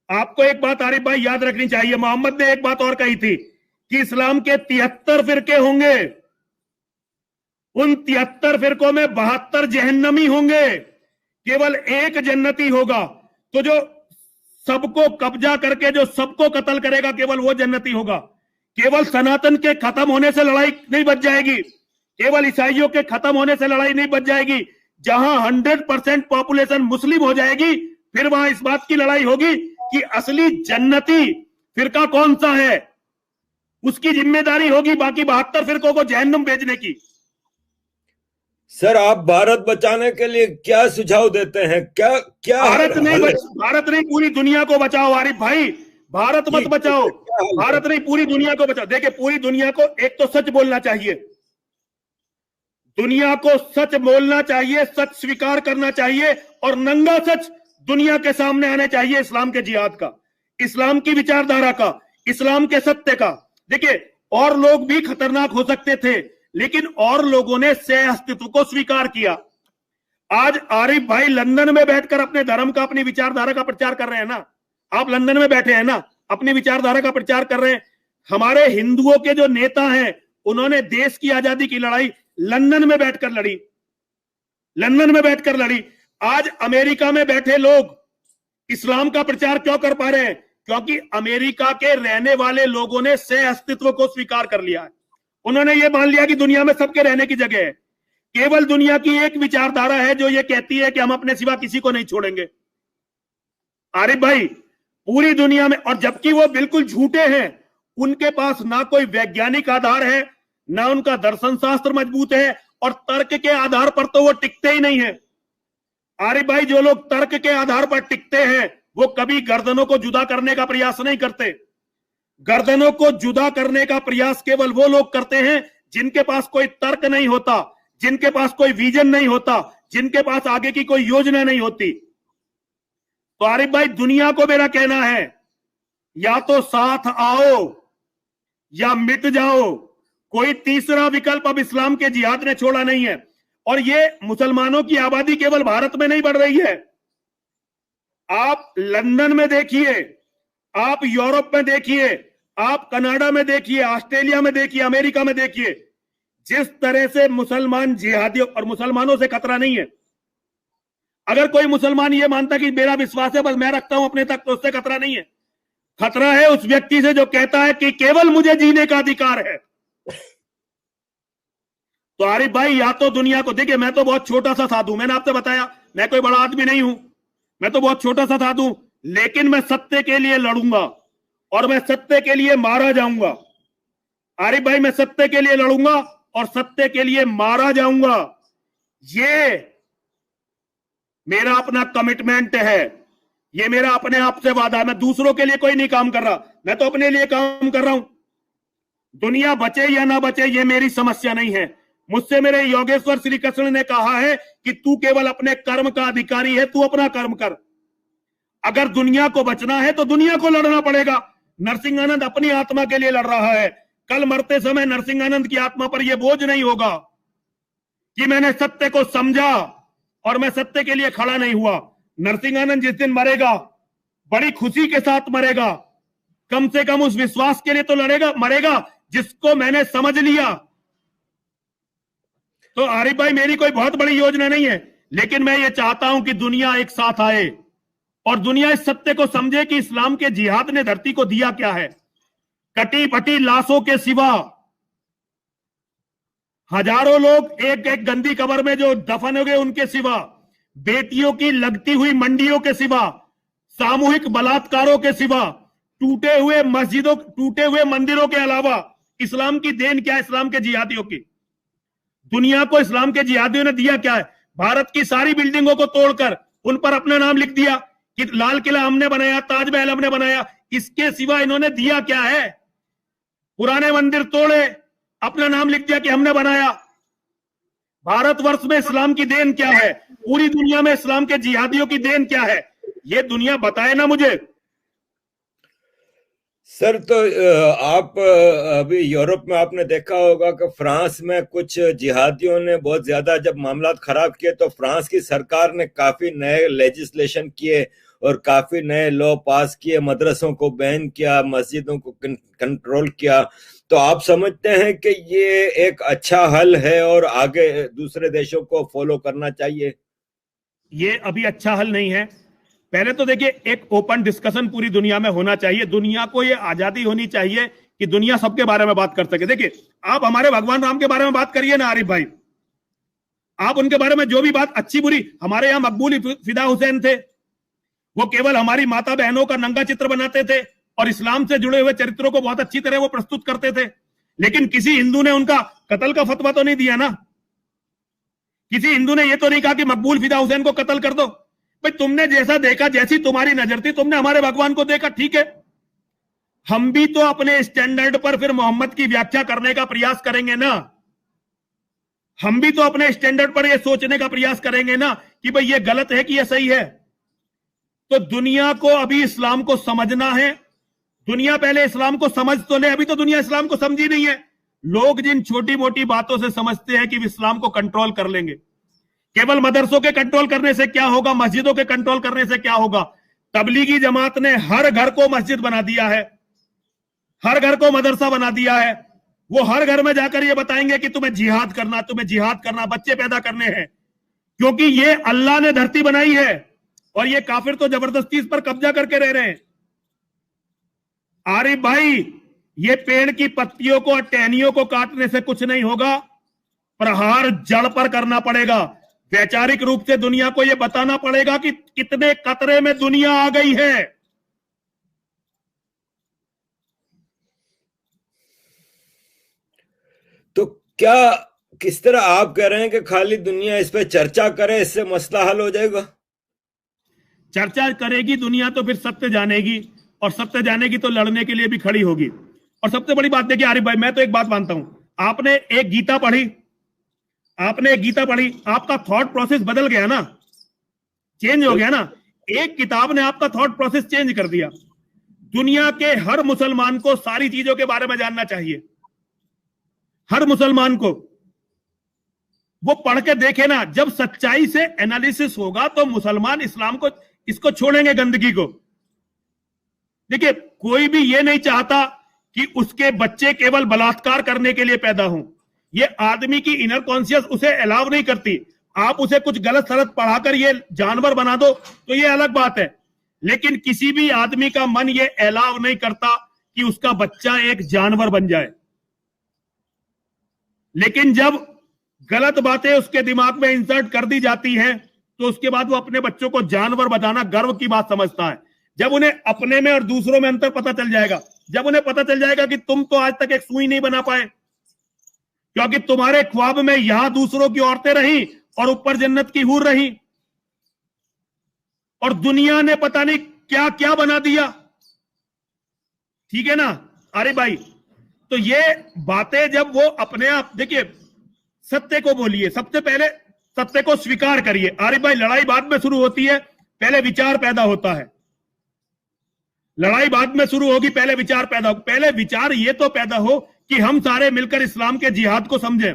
आपको एक बात आरिफ भाई याद रखनी चाहिए, मोहम्मद ने एक बात और कही थी कि इस्लाम के 73 फिरके होंगे, उन 73 फिरकों में 72 जहन्नमी होंगे, केवल एक जन्नती होगा। तो जो सबको कब्जा करके जो सबको कत्ल करेगा केवल वो जन्नती होगा। केवल सनातन के खत्म होने से लड़ाई नहीं बच जाएगी, केवल ईसाइयों के खत्म होने से लड़ाई नहीं बच जाएगी। जहां 100% पॉपुलेशन मुस्लिम हो जाएगी फिर वहां इस बात की लड़ाई होगी कि असली जन्नती फिरका कौन सा है। उसकी जिम्मेदारी होगी बाकी 72 फिरकों को जहन्नुम भेजने की। सर, आप भारत बचाने के लिए क्या सुझाव देते हैं? क्या क्या भारत नहीं पूरी दुनिया को बचाओ आरिफ भाई, भारत मत बचाओ, भारत नहीं पूरी दुनिया को बचाओ। देखिए, पूरी दुनिया को एक तो सच बोलना चाहिए, दुनिया को सच बोलना चाहिए, सच स्वीकार करना चाहिए और नंगा सच दुनिया के सामने आने चाहिए इस्लाम के जिहाद का, इस्लाम की विचारधारा का, इस्लाम के सत्य का। देखिए, और लोग भी खतरनाक हो सकते थे लेकिन और लोगों ने सह अस्तित्व को स्वीकार किया। आज आरिफ भाई लंदन में बैठकर अपने धर्म का, अपनी विचारधारा का प्रचार कर रहे हैं ना, आप लंदन में बैठे हैं ना, अपनी विचारधारा का प्रचार कर रहे हैं। हमारे हिंदुओं के जो नेता हैं उन्होंने देश की आजादी की लड़ाई लंदन में बैठकर लड़ी, लंदन में बैठकर लड़ी। आज अमेरिका में बैठे लोग इस्लाम का प्रचार क्यों कर पा रहे हैं? क्योंकि अमेरिका के रहने वाले लोगों ने सह अस्तित्व को स्वीकार कर लिया है। उन्होंने ये मान लिया कि दुनिया में सबके रहने की जगह है। केवल दुनिया की एक विचारधारा है जो ये कहती है कि हम अपने सिवा किसी को नहीं छोड़ेंगे। आरिफ भाई, पूरी दुनिया में, और जबकि वो बिल्कुल झूठे हैं, उनके पास ना कोई वैज्ञानिक आधार है, ना उनका दर्शन शास्त्र मजबूत है और तर्क के आधार पर तो वो टिकते ही नहीं है। आरिफ भाई, जो लोग तर्क के आधार पर टिकते हैं वो कभी गर्दनों को जुदा करने का प्रयास नहीं करते। गर्दनों को जुदा करने का प्रयास केवल वो लोग करते हैं जिनके पास कोई तर्क नहीं होता, जिनके पास कोई विजन नहीं होता, जिनके पास आगे की कोई योजना नहीं होती। तो आरिफ भाई, दुनिया को मेरा कहना है, या तो साथ आओ या मिट जाओ। कोई तीसरा विकल्प अब इस्लाम के जिहाद ने छोड़ा नहीं है। और ये मुसलमानों की आबादी केवल भारत में नहीं बढ़ रही है, आप लंदन में देखिए, आप यूरोप में देखिए, आप कनाडा में देखिए, ऑस्ट्रेलिया में देखिए, अमेरिका में देखिए, जिस तरह से मुसलमान जिहादियों, और मुसलमानों से खतरा नहीं है। अगर कोई मुसलमान ये मानता कि मेरा विश्वास है बस मैं रखता हूं अपने तक, तो उससे खतरा नहीं है। खतरा है उस व्यक्ति से जो कहता है कि केवल मुझे जीने का अधिकार है। तो आरिफ भाई, या तो दुनिया को, देखिए मैं तो बहुत छोटा सा साधु, मैंने आपसे बताया मैं कोई बड़ा आदमी नहीं हूं, मैं तो बहुत छोटा सा साधु, लेकिन मैं सत्य के लिए लड़ूंगा और मैं सत्य के लिए मारा जाऊंगा। आरिफ भाई, मैं सत्य के लिए लड़ूंगा और सत्य के लिए मारा जाऊंगा। ये मेरा अपना कमिटमेंट है, ये मेरा अपने आप से वादा है। मैं दूसरों के लिए कोई नहीं काम कर रहा, मैं तो अपने लिए काम कर रहा हूं। दुनिया बचे या ना बचे ये मेरी समस्या नहीं है। मुझसे मेरे योगेश्वर श्री कृष्ण ने कहा है कि तू केवल अपने कर्म का अधिकारी है, तू अपना कर्म कर। अगर दुनिया को बचना है तो दुनिया को लड़ना पड़ेगा। नरसिंहानंद अपनी आत्मा के लिए लड़ रहा है, कल मरते समय नरसिंहानंद की आत्मा पर यह बोझ नहीं होगा कि मैंने सत्य को समझा और मैं सत्य के लिए खड़ा नहीं हुआ। नरसिंहानंद जिस दिन मरेगा बड़ी खुशी के साथ मरेगा, कम से कम उस विश्वास के लिए तो लड़ेगा, मरेगा जिसको मैंने समझ लिया। तो आरिफ भाई, मेरी कोई बहुत बड़ी योजना नहीं है, लेकिन मैं ये चाहता हूं कि दुनिया एक साथ आए और दुनिया इस सत्य को समझे कि इस्लाम के जिहाद ने धरती को दिया क्या है। कटी पटी लाशों के सिवा, हजारों लोग एक एक गंदी कब्र में जो दफन हो गए उनके सिवा, बेटियों की लगती हुई मंडियों के सिवा, सामूहिक बलात्कारों के सिवा, टूटे हुए मस्जिदों, टूटे हुए मंदिरों के अलावा इस्लाम की देन क्या है? इस्लाम के जिहादियों की। दुनिया को इस्लाम के जिहादियों ने दिया क्या है? भारत की सारी बिल्डिंगों को तोड़कर उन पर अपना नाम लिख दिया कि लाल किला हमने बनाया, ताजमहल हमने बनाया। इसके सिवा इन्होंने दिया क्या है? पुराने मंदिर तोड़े, अपना नाम लिख दिया कि हमने बनाया। भारतवर्ष में इस्लाम की देन क्या है? पूरी दुनिया में इस्लाम के जिहादियों की देन क्या है? ये दुनिया बताए ना मुझे। सर, तो आप अभी यूरोप में आपने देखा होगा कि फ्रांस में कुछ जिहादियों ने बहुत ज्यादा जब मामला खराब किए तो फ्रांस की सरकार ने काफी नए लेजिस्लेशन किए और काफी नए लॉ पास किए, मदरसों को बैन किया, मस्जिदों को कंट्रोल किया। तो आप समझते हैं कि ये एक अच्छा हल है और आगे दूसरे देशों को फॉलो करना चाहिए? ये अभी अच्छा हल नहीं है। पहले तो देखिए, एक ओपन डिस्कशन पूरी दुनिया में होना चाहिए। दुनिया को ये आजादी होनी चाहिए कि दुनिया सबके बारे में बात कर सके। देखिए, आप हमारे भगवान राम के बारे में बात करिए ना आरिफ भाई, आप उनके बारे में जो भी बात अच्छी बुरी, हमारे यहाँ मकबूल फिदा हुसैन थे, वो केवल हमारी माता बहनों का नंगा चित्र बनाते थे और इस्लाम से जुड़े हुए चरित्रों को बहुत अच्छी तरह वो प्रस्तुत करते थे। लेकिन किसी हिंदू ने उनका कत्ल का फतवा तो नहीं दिया ना। किसी हिंदू ने ये तो नहीं कहा कि मकबूल फिदा हुसैन को कत्ल कर दो। भाई, तुमने जैसा देखा, जैसी तुम्हारी नजर थी, तुमने हमारे भगवान को देखा, ठीक है। हम भी तो अपने स्टैंडर्ड पर फिर मोहम्मद की व्याख्या करने का प्रयास करेंगे ना। हम भी तो अपने स्टैंडर्ड पर यह सोचने का प्रयास करेंगे ना कि भाई ये गलत है कि यह सही है। तो दुनिया को अभी इस्लाम को समझना है। दुनिया पहले इस्लाम को समझ तो ले, अभी तो दुनिया इस्लाम को समझी नहीं है। लोग जिन छोटी मोटी बातों से समझते हैं कि इस्लाम को कंट्रोल कर लेंगे, केवल मदरसों के कंट्रोल करने से क्या होगा, मस्जिदों के कंट्रोल करने से क्या होगा। तबलीगी जमात ने हर घर को मस्जिद बना दिया है, हर घर को मदरसा बना दिया है। वो हर घर में जाकर ये बताएंगे कि तुम्हें जिहाद करना, तुम्हें जिहाद करना, बच्चे पैदा करने हैं, क्योंकि ये अल्लाह ने धरती बनाई है और ये काफिर तो जबरदस्ती इस पर कब्जा करके रह रहे हैं। आरिफ भाई, ये पेड़ की पत्तियों को और टहनियों को काटने से कुछ नहीं होगा, प्रहार जड़ पर करना पड़ेगा। वैचारिक रूप से दुनिया को यह बताना पड़ेगा कि कितने खतरे में दुनिया आ गई है। तो क्या, किस तरह आप कह रहे हैं कि खाली दुनिया इस पे चर्चा करे, इससे मसला हल हो जाएगा? चर्चा करेगी दुनिया तो फिर सत्य जानेगी, और सत्य जानेगी तो लड़ने के लिए भी खड़ी होगी। और सबसे बड़ी बात देखिए आरिफ भाई, मैं तो एक बात मानता हूं, आपने एक गीता पढ़ी, आपने एक गीता पढ़ी, आपका थॉट प्रोसेस बदल गया ना, चेंज हो गया ना। एक किताब ने आपका थॉट प्रोसेस चेंज कर दिया। दुनिया के हर मुसलमान को सारी चीजों के बारे में जानना चाहिए। हर मुसलमान को वो पढ़ के देखे ना, जब सच्चाई से एनालिसिस होगा तो मुसलमान इस्लाम को, इसको छोड़ेंगे, गंदगी को। देखिए, कोई भी ये नहीं चाहता कि उसके बच्चे केवल बलात्कार करने के लिए पैदा हों। ये आदमी की इनर कॉन्शियस उसे अलाउ नहीं करती। आप उसे कुछ गलत सलत पढ़ाकर ये जानवर बना दो तो ये अलग बात है, लेकिन किसी भी आदमी का मन ये अलाउ नहीं करता कि उसका बच्चा एक जानवर बन जाए। लेकिन जब गलत बातें उसके दिमाग में इंसर्ट कर दी जाती हैं तो उसके बाद वो अपने बच्चों को जानवर बताना गर्व की बात समझता है। जब उन्हें अपने में और दूसरों में अंतर पता चल जाएगा, जब उन्हें पता चल जाएगा कि तुम तो आज तक एक सुई नहीं बना पाए, क्योंकि तुम्हारे ख्वाब में यहां दूसरों की औरतें रही और ऊपर जन्नत की हूर रही, और दुनिया ने पता नहीं क्या क्या बना दिया। ठीक है ना अरे भाई, तो ये बातें जब वो अपने आप, देखिए, सत्य को बोलिए, सबसे पहले सत्य को स्वीकार करिए। आरिफ भाई, लड़ाई बाद में शुरू होती है, पहले विचार पैदा होता है। लड़ाई बाद में शुरू होगी, पहले विचार पैदा हो। पहले विचार ये तो पैदा हो कि हम सारे मिलकर इस्लाम के जिहाद को समझें,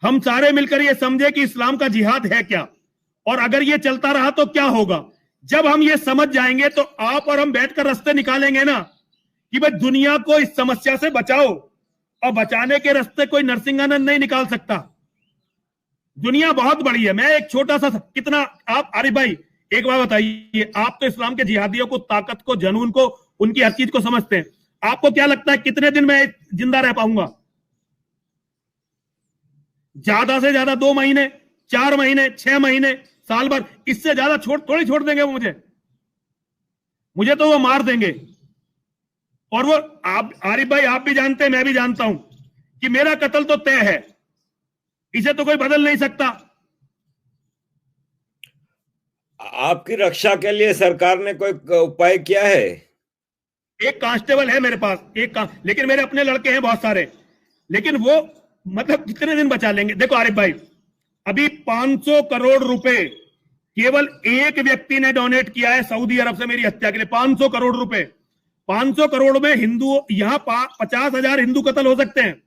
हम सारे मिलकर ये समझे कि इस्लाम का जिहाद है क्या, और अगर ये चलता रहा तो क्या होगा। जब हम ये समझ जाएंगे तो आप और हम बैठकर रास्ते निकालेंगे ना कि भाई दुनिया को इस समस्या से बचाओ, और बचाने के रास्ते कोई नरसिंहानंद नहीं निकाल सकता। दुनिया बहुत बड़ी है, मैं एक छोटा सा कितना, आप आरिफ भाई एक बात बताइए, आप तो इस्लाम के जिहादियों को, ताकत को, जनून को, उनकी हर चीज को समझते हैं, आपको क्या लगता है कितने दिन मैं जिंदा रह पाऊंगा? ज्यादा से ज्यादा 2 महीने, 4 महीने, 6 महीने, साल भर, इससे ज्यादा थोड़ी छोड़ देंगे वो मुझे तो वो मार देंगे। और वो आप आरिफ भाई आप भी जानते हैं, मैं भी जानता हूं कि मेरा कत्ल तो तय है, इसे तो कोई बदल नहीं सकता। आपकी रक्षा के लिए सरकार ने कोई उपाय किया है? एक कांस्टेबल है मेरे पास, लेकिन मेरे अपने लड़के हैं बहुत सारे, लेकिन वो मतलब कितने दिन बचा लेंगे? देखो आरिफ भाई, अभी 500 करोड़ रुपए केवल एक व्यक्ति ने डोनेट किया है सऊदी अरब से मेरी हत्या के लिए। 500 करोड़ रुपए, 500 करोड़ में हिंदू, यहां 50,000 हिंदू कत्ल हो सकते हैं।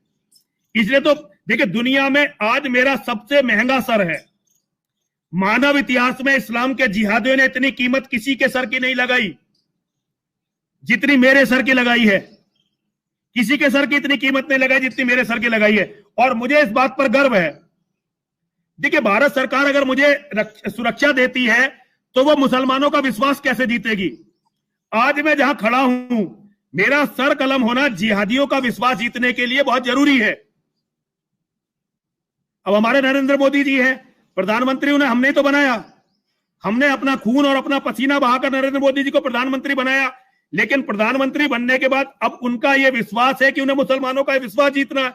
इसलिए तो देखिए, दुनिया में आज मेरा सबसे महंगा सर है। मानव इतिहास में इस्लाम के जिहादियों ने इतनी कीमत किसी के सर की नहीं लगाई जितनी मेरे सर की लगाई है। किसी के सर की इतनी कीमत नहीं लगाई जितनी मेरे सर की लगाई है, और मुझे इस बात पर गर्व है। देखिए, भारत सरकार अगर मुझे सुरक्षा देती है तो वो मुसलमानों का विश्वास कैसे जीतेगी? आज मैं जहां खड़ा हूं, मेरा सर कलम होना जिहादियों का विश्वास जीतने के लिए बहुत जरूरी है। अब हमारे नरेंद्र मोदी जी हैं प्रधानमंत्री, उन्हें हमने तो बनाया, हमने अपना खून और अपना पसीना बहाकर नरेंद्र मोदी जी को प्रधानमंत्री बनाया, लेकिन प्रधानमंत्री बनने के बाद अब उनका यह विश्वास है कि उन्हें मुसलमानों का विश्वास जीतना है।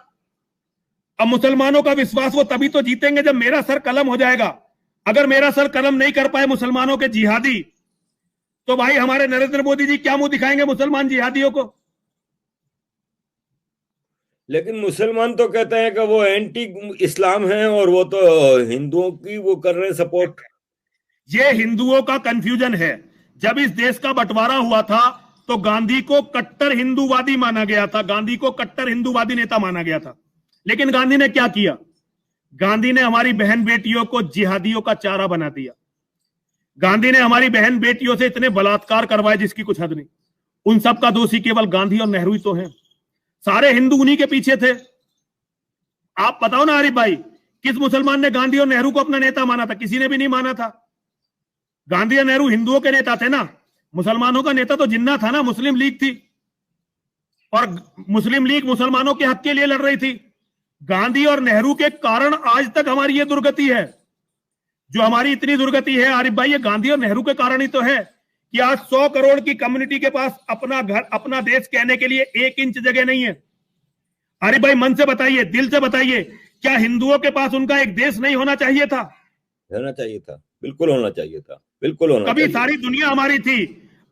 अब मुसलमानों का विश्वास वो तभी तो जीतेंगे जब मेरा सर कलम हो जाएगा। अगर मेरा सर कलम नहीं कर पाए मुसलमानों के जिहादी, तो भाई हमारे नरेंद्र मोदी जी क्या मुंह दिखाएंगे मुसलमान जिहादियों को? लेकिन मुसलमान तो कहते हैं कि वो एंटी इस्लाम हैं और वो तो हिंदुओं की वो कर रहे हैं सपोर्ट। ये हिंदुओं का कंफ्यूजन है। जब इस देश का बंटवारा हुआ था तो गांधी को कट्टर हिंदूवादी माना गया था, गांधी को कट्टर हिंदूवादी नेता माना गया था। लेकिन गांधी ने क्या किया? गांधी ने हमारी बहन बेटियों को जिहादियों का चारा बना दिया। गांधी ने हमारी बहन बेटियों से इतने बलात्कार करवाए जिसकी कुछ हद नहीं। उन सब का दोषी केवल गांधी और नेहरू ही तो हैं। सारे हिंदू उन्हीं के पीछे थे। आप बताओ ना आरिफ भाई, किस मुसलमान ने गांधी और नेहरू को अपना नेता माना था? किसी ने भी नहीं माना था। गांधी और नेहरू हिंदुओं के नेता थे ना, मुसलमानों का नेता तो जिन्ना था ना, मुस्लिम लीग थी, और मुस्लिम लीग मुसलमानों के हक के लिए लड़ रही थी। गांधी और नेहरू के कारण आज तक हमारी ये दुर्गति है। जो हमारी इतनी दुर्गति है आरिफ भाई, ये गांधी और नेहरू के कारण ही तो है कि आज 100 करोड़ की कम्युनिटी के पास अपना घर, अपना देश कहने के लिए 1 इंच जगह नहीं है। आरिफ भाई मन से बताइए, दिल से बताइए, क्या हिंदुओं के पास उनका एक देश नहीं होना चाहिए था? होना चाहिए था, बिल्कुल होना चाहिए था, बिल्कुल होना कभी चाहिए। सारी दुनिया हमारी थी।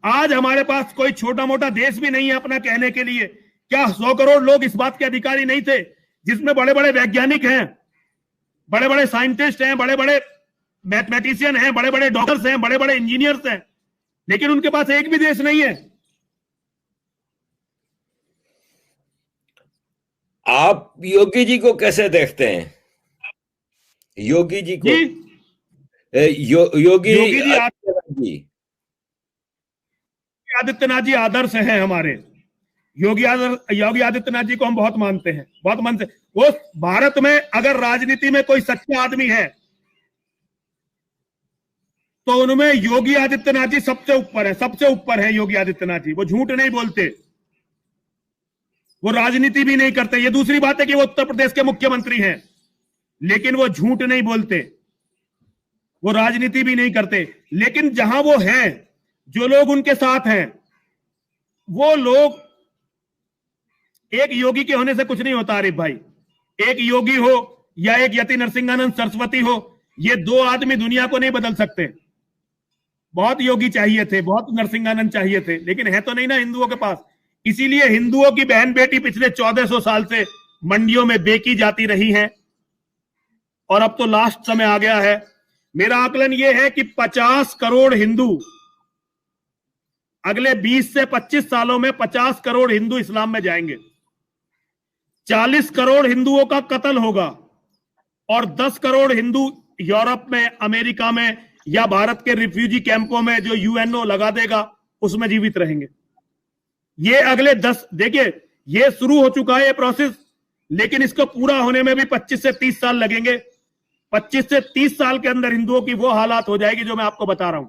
आज हमारे पास कोई छोटा मोटा देश भी नहीं है अपना कहने के लिए। क्या 100 करोड़ लोग इस बात के अधिकारी नहीं थे, जिसमें बड़े बड़े वैज्ञानिक हैं, बड़े बड़े साइंटिस्ट हैं, बड़े बड़े मैथमेटिशियन हैं, बड़े बड़े डॉक्टर्स हैं, बड़े बड़े इंजीनियर्स हैं, लेकिन उनके पास एक भी देश नहीं है। आप योगी जी को कैसे देखते हैं? योगी जी को, योगी जी जी आदित्यनाथ जी आदर्श हैं हमारे। योगी आदित्यनाथ जी को हम बहुत मानते हैं, बहुत मन से। वो भारत में अगर राजनीति में कोई सच्चा आदमी है तो उनमें योगी आदित्यनाथ जी सबसे ऊपर है, सबसे ऊपर है योगी आदित्यनाथ जी। वो झूठ नहीं बोलते, वो राजनीति भी नहीं करते। ये दूसरी बात है कि वो उत्तर प्रदेश के मुख्यमंत्री हैं, लेकिन वो झूठ नहीं बोलते, वो राजनीति भी नहीं करते। लेकिन जहां वो हैं, जो लोग उनके साथ हैं, वो लोग, एक योगी के होने से कुछ नहीं होता आरिफ भाई। एक योगी हो या एक यति नरसिंहानंद सरस्वती हो, ये 2 आदमी दुनिया को नहीं बदल सकते। बहुत योगी चाहिए थे, बहुत नरसिंहानंद चाहिए थे, लेकिन है तो नहीं ना हिंदुओं के पास। इसीलिए हिंदुओं की बहन बेटी पिछले 1400 साल से मंडियों में बेची जाती रही हैं, और अब तो लास्ट समय आ गया है। मेरा आकलन यह है कि 50 करोड़ हिंदू, अगले 20 से 25 सालों में 50 करोड़ हिंदू इस्लाम में जाएंगे। 40 करोड़ हिंदुओं का कत्ल होगा और 10 करोड़ हिंदू यूरोप में, अमेरिका में या भारत के रिफ्यूजी कैंपों में जो यूएनओ लगा देगा उसमें जीवित रहेंगे। ये अगले 10, देखिए ये शुरू हो चुका है ये प्रोसेस, लेकिन इसको पूरा होने में भी 25 से 30 साल लगेंगे। 25 से 30 साल के अंदर हिंदुओं की वो हालात हो जाएगी जो मैं आपको बता रहा हूं।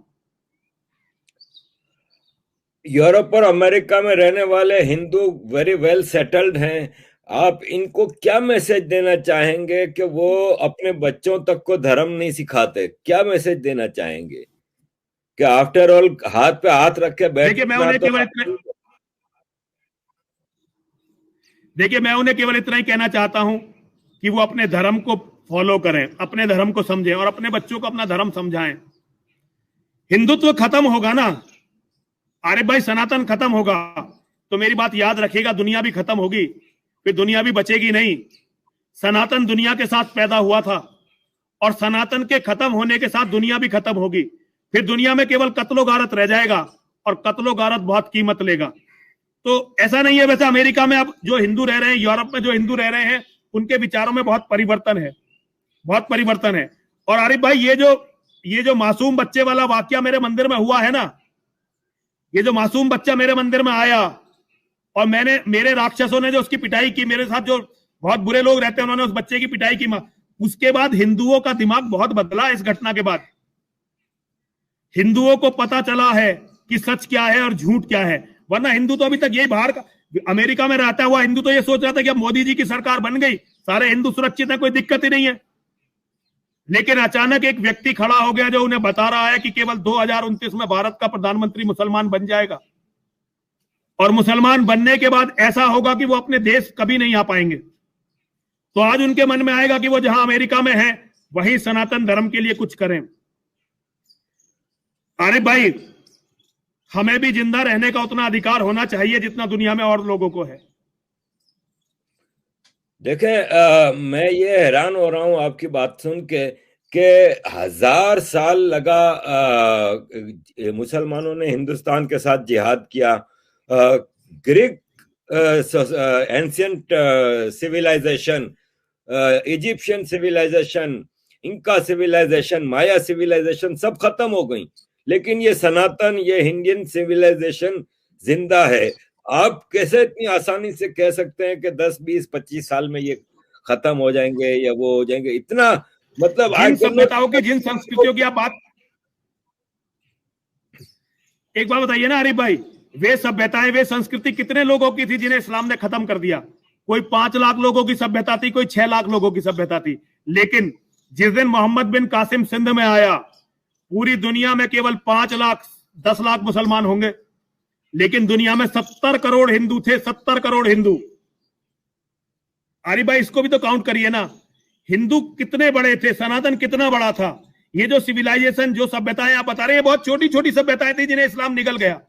यूरोप और अमेरिका में रहने वाले हिंदू वेरी वेल सेटल्ड हैं। आप इनको क्या मैसेज देना चाहेंगे कि वो अपने बच्चों तक को धर्म नहीं सिखाते? क्या मैसेज देना चाहेंगे कि आफ्टर ऑल हाथ पे हाथ रख के देखिए मैं उन्हें केवल इतना ही कहना चाहता हूं कि वो अपने धर्म को फॉलो करें, अपने धर्म को समझें और अपने बच्चों को अपना धर्म समझाएं। हिंदुत्व खत्म होगा ना आरिफ भाई, सनातन खत्म होगा तो मेरी बात याद रखिएगा, दुनिया भी खत्म होगी, फिर दुनिया भी बचेगी नहीं। सनातन दुनिया के साथ पैदा हुआ था और सनातन के खत्म होने के साथ दुनिया भी खत्म होगी। फिर दुनिया में केवल कत्लो गारत रह जाएगा और कत्लो गारत बहुत कीमत लेगा। तो ऐसा नहीं है, वैसे अमेरिका में अब जो हिंदू रह रहे हैं, यूरोप में जो हिंदू रह रहे हैं, उनके विचारों में बहुत परिवर्तन है, बहुत परिवर्तन है। और आरिफ भाई ये जो मासूम बच्चे वाला वाकया मेरे मंदिर में हुआ है ना, ये जो मासूम बच्चा मेरे मंदिर में आया और मेरे राक्षसों ने जो उसकी पिटाई की, मेरे साथ जो बहुत बुरे लोग रहते हैं उन्होंने उस बच्चे की पिटाई की, उसके बाद हिंदुओं का दिमाग बहुत बदला। इस घटना के बाद हिंदुओं को पता चला है कि सच क्या है और झूठ क्या है। वरना हिंदू तो अभी तक यही बाहर का, अमेरिका में रहता हुआ हिंदू तो ये सोच रहा था कि अब मोदी जी की सरकार बन गई, सारे हिंदू सुरक्षित है, कोई दिक्कत ही नहीं है। लेकिन अचानक एक व्यक्ति खड़ा हो गया जो उन्हें बता रहा है कि केवल 2029 में भारत का प्रधानमंत्री मुसलमान बन जाएगा और मुसलमान बनने के बाद ऐसा होगा कि वो अपने देश कभी नहीं आ पाएंगे। तो आज उनके मन में आएगा कि वो जहां अमेरिका में है वहीं सनातन धर्म के लिए कुछ करें। आरिफ भाई, हमें भी जिंदा रहने का उतना अधिकार होना चाहिए जितना दुनिया में और लोगों को है। देखें, मैं ये हैरान हो रहा हूं आपकी बात सुन के कि 1000 साल लगा मुसलमानों ने हिंदुस्तान के साथ जिहाद किया। Greek ancient civilization, Egyptian civilization, Inca civilization, Maya civilization सब खत्म हो गई, लेकिन ये सनातन, ये इंडियन सिविलाइजेशन जिंदा है। आप कैसे इतनी आसानी से कह सकते हैं कि 10, 20, 25 साल में ये खत्म हो जाएंगे या वो हो जाएंगे? इतना मतलब जिन सभ्यताओं की, जिन संस्कृतियों की आप बात, एक बात बताइए ना आरिफ भाई, वे सभ्यताएं, वे संस्कृति कितने लोगों की थी जिन्हें इस्लाम ने खत्म कर दिया? कोई 5 लाख लोगों की सभ्यता थी, कोई 6 लाख लोगों की सभ्यता थी। लेकिन जिस दिन मोहम्मद बिन कासिम सिंध में आया, पूरी दुनिया में केवल 5 लाख 10 लाख मुसलमान होंगे, लेकिन दुनिया में 70 करोड़ हिंदू थे, 70 करोड़ हिंदू। आरिफ भाई, इसको भी तो काउंट करिए ना, हिंदू कितने बड़े थे, सनातन कितना बड़ा था। ये जो सिविलाइजेशन, जो सभ्यताएं आप बता रहे हैं, बहुत छोटी छोटी सभ्यताएं थी जिन्हें इस्लाम निगल गया।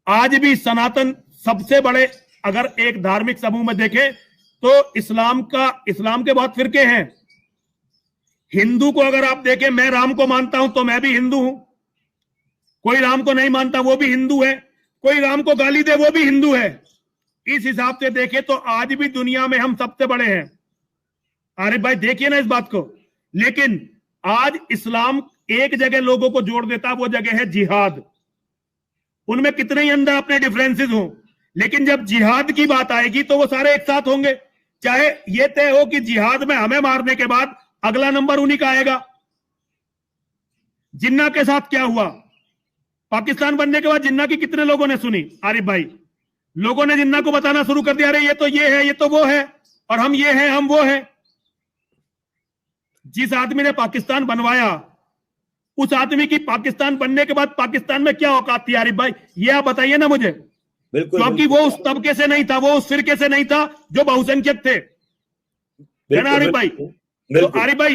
आज भी सनातन सबसे बड़े, अगर एक धार्मिक समूह में देखें तो इस्लाम के बहुत फिरके हैं। हिंदू को अगर आप देखें, मैं राम को मानता हूं तो मैं भी हिंदू हूं, कोई राम को नहीं मानता वो भी हिंदू है, कोई राम को गाली दे वो भी हिंदू है। इस हिसाब से देखें तो आज भी दुनिया में हम सबसे बड़े हैं। अरे भाई देखिए ना इस बात को। लेकिन आज इस्लाम एक जगह लोगों को जोड़ देता, वो जगह है जिहाद। उनमें कितने ही अंदर अपने डिफरेंसेस हों, लेकिन जब जिहाद की बात आएगी तो वो सारे एक साथ होंगे। चाहे ये तय हो कि जिहाद में हमें मारने के बाद अगला नंबर उन्हीं का आएगा। जिन्ना के साथ क्या हुआ? पाकिस्तान बनने के बाद जिन्ना की कितने लोगों ने सुनी? आरिफ भाई, लोगों ने जिन्ना को बताना शुरू कर दिया, अरे ये तो ये है, ये तो वो है, और हम ये हैं, हम वो हैं। जिस आदमी ने पाकिस्तान बनवाया, उस आदमी की पाकिस्तान बनने के बाद पाकिस्तान में क्या औकात थी? आरिफ भाई, ये आप बताइए ना मुझे। बिल्कुल, क्योंकि वो उस तबके से नहीं था, वो उस फिरके से नहीं था जो बहुसंख्यक थे, है ना आरिफ भाई? तो आरिफ भाई,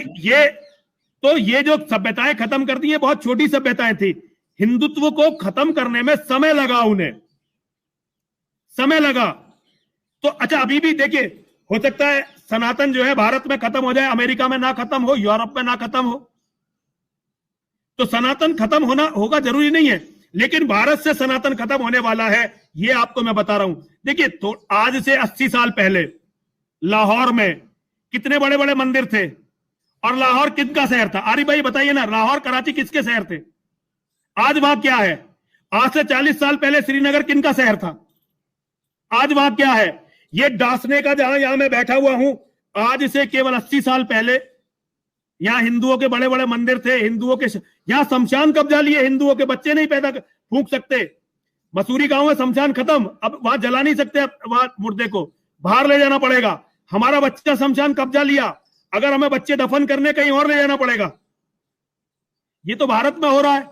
ये जो सभ्यताएं खत्म कर दी है, बहुत छोटी सभ्यताएं थी। हिंदुत्व को खत्म करने में समय लगा, उन्हें समय लगा। तो अच्छा, अभी भी देखिए, हो सकता है सनातन जो है भारत में खत्म हो जाए, अमेरिका में ना खत्म हो, यूरोप में ना खत्म हो। तो सनातन खत्म होना होगा जरूरी नहीं है, लेकिन भारत से सनातन खत्म होने वाला है, ये आपको मैं बता रहा हूं। देखिए, तो आज से 80 साल पहले लाहौर में कितने बड़े बड़े मंदिर थे, और लाहौर किसका शहर था? आरिफ भाई बताइए ना, लाहौर कराची किसके शहर थे? आज वहां क्या है? आज से 40 साल पहले श्रीनगर किनका शहर था? आज वहां क्या है? ये डासने का, जहां यहां मैं बैठा हुआ हूं, आज से केवल 80 साल पहले यहां हिंदुओं के बड़े बड़े मंदिर थे, हिंदुओं के यहां शमशान कब्जा लिए, हिंदुओं के बच्चे नहीं पैदा फूंक सकते। मसूरी गांव में शमशान खत्म, अब वहां जला नहीं सकते, वहां मुर्दे को बाहर ले जाना पड़ेगा। हमारा बच्चा शमशान कब्जा लिया, अगर हमें बच्चे दफन करने कहीं और ले जाना पड़ेगा। ये तो भारत में हो रहा है,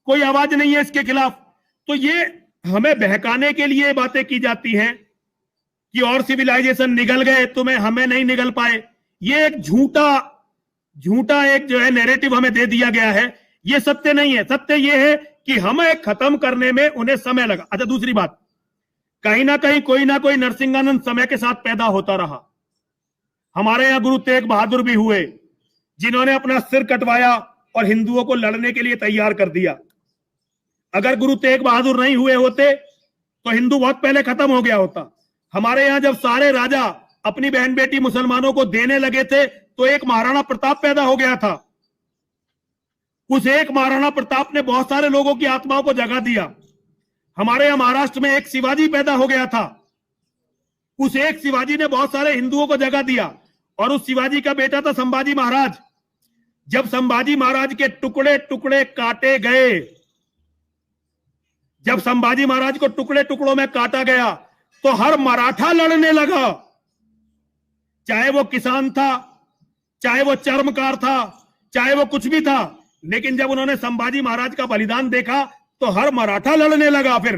कोई आवाज नहीं है इसके खिलाफ। तो ये हमें बहकाने के लिए बातें की जाती हैं कि और सिविलाइजेशन निगल गए, तुम्हें हमें नहीं निगल पाए। ये एक झूठा एक जो है नैरेटिव हमें दे दिया गया है, ये सत्य नहीं है। सत्य ये है कि हमें खत्म करने में उन्हें समय लगा। अच्छा, दूसरी बात, कहीं ना कहीं कोई ना कोई नरसिंहानंद समय के साथ पैदा होता रहा। हमारे यहां गुरु तेग बहादुर भी हुए, जिन्होंने अपना सिर कटवाया और हिंदुओं को लड़ने के लिए तैयार कर दिया। अगर गुरु तेग बहादुर नहीं हुए होते तो हिंदू बहुत पहले खत्म हो गया होता। हमारे यहां जब सारे राजा अपनी बहन बेटी मुसलमानों को देने लगे थे, तो एक महाराणा प्रताप पैदा हो गया था। उस एक महाराणा प्रताप ने बहुत सारे लोगों की आत्माओं को जगा दिया। हमारे यहां महाराष्ट्र में एक शिवाजी पैदा हो गया था। उस एक शिवाजी ने बहुत सारे हिंदुओं को जगा दिया, और उस शिवाजी का बेटा था संभाजी महाराज। जब संभाजी महाराज के टुकड़े टुकड़े काटे गए, जब संभाजी महाराज को टुकड़े टुकड़ों में काटा गया, तो हर मराठा लड़ने लगा, चाहे वो किसान था, चाहे वो चर्मकार था, चाहे वो कुछ भी था। लेकिन जब उन्होंने संभाजी महाराज का बलिदान देखा, तो हर मराठा लड़ने लगा फिर।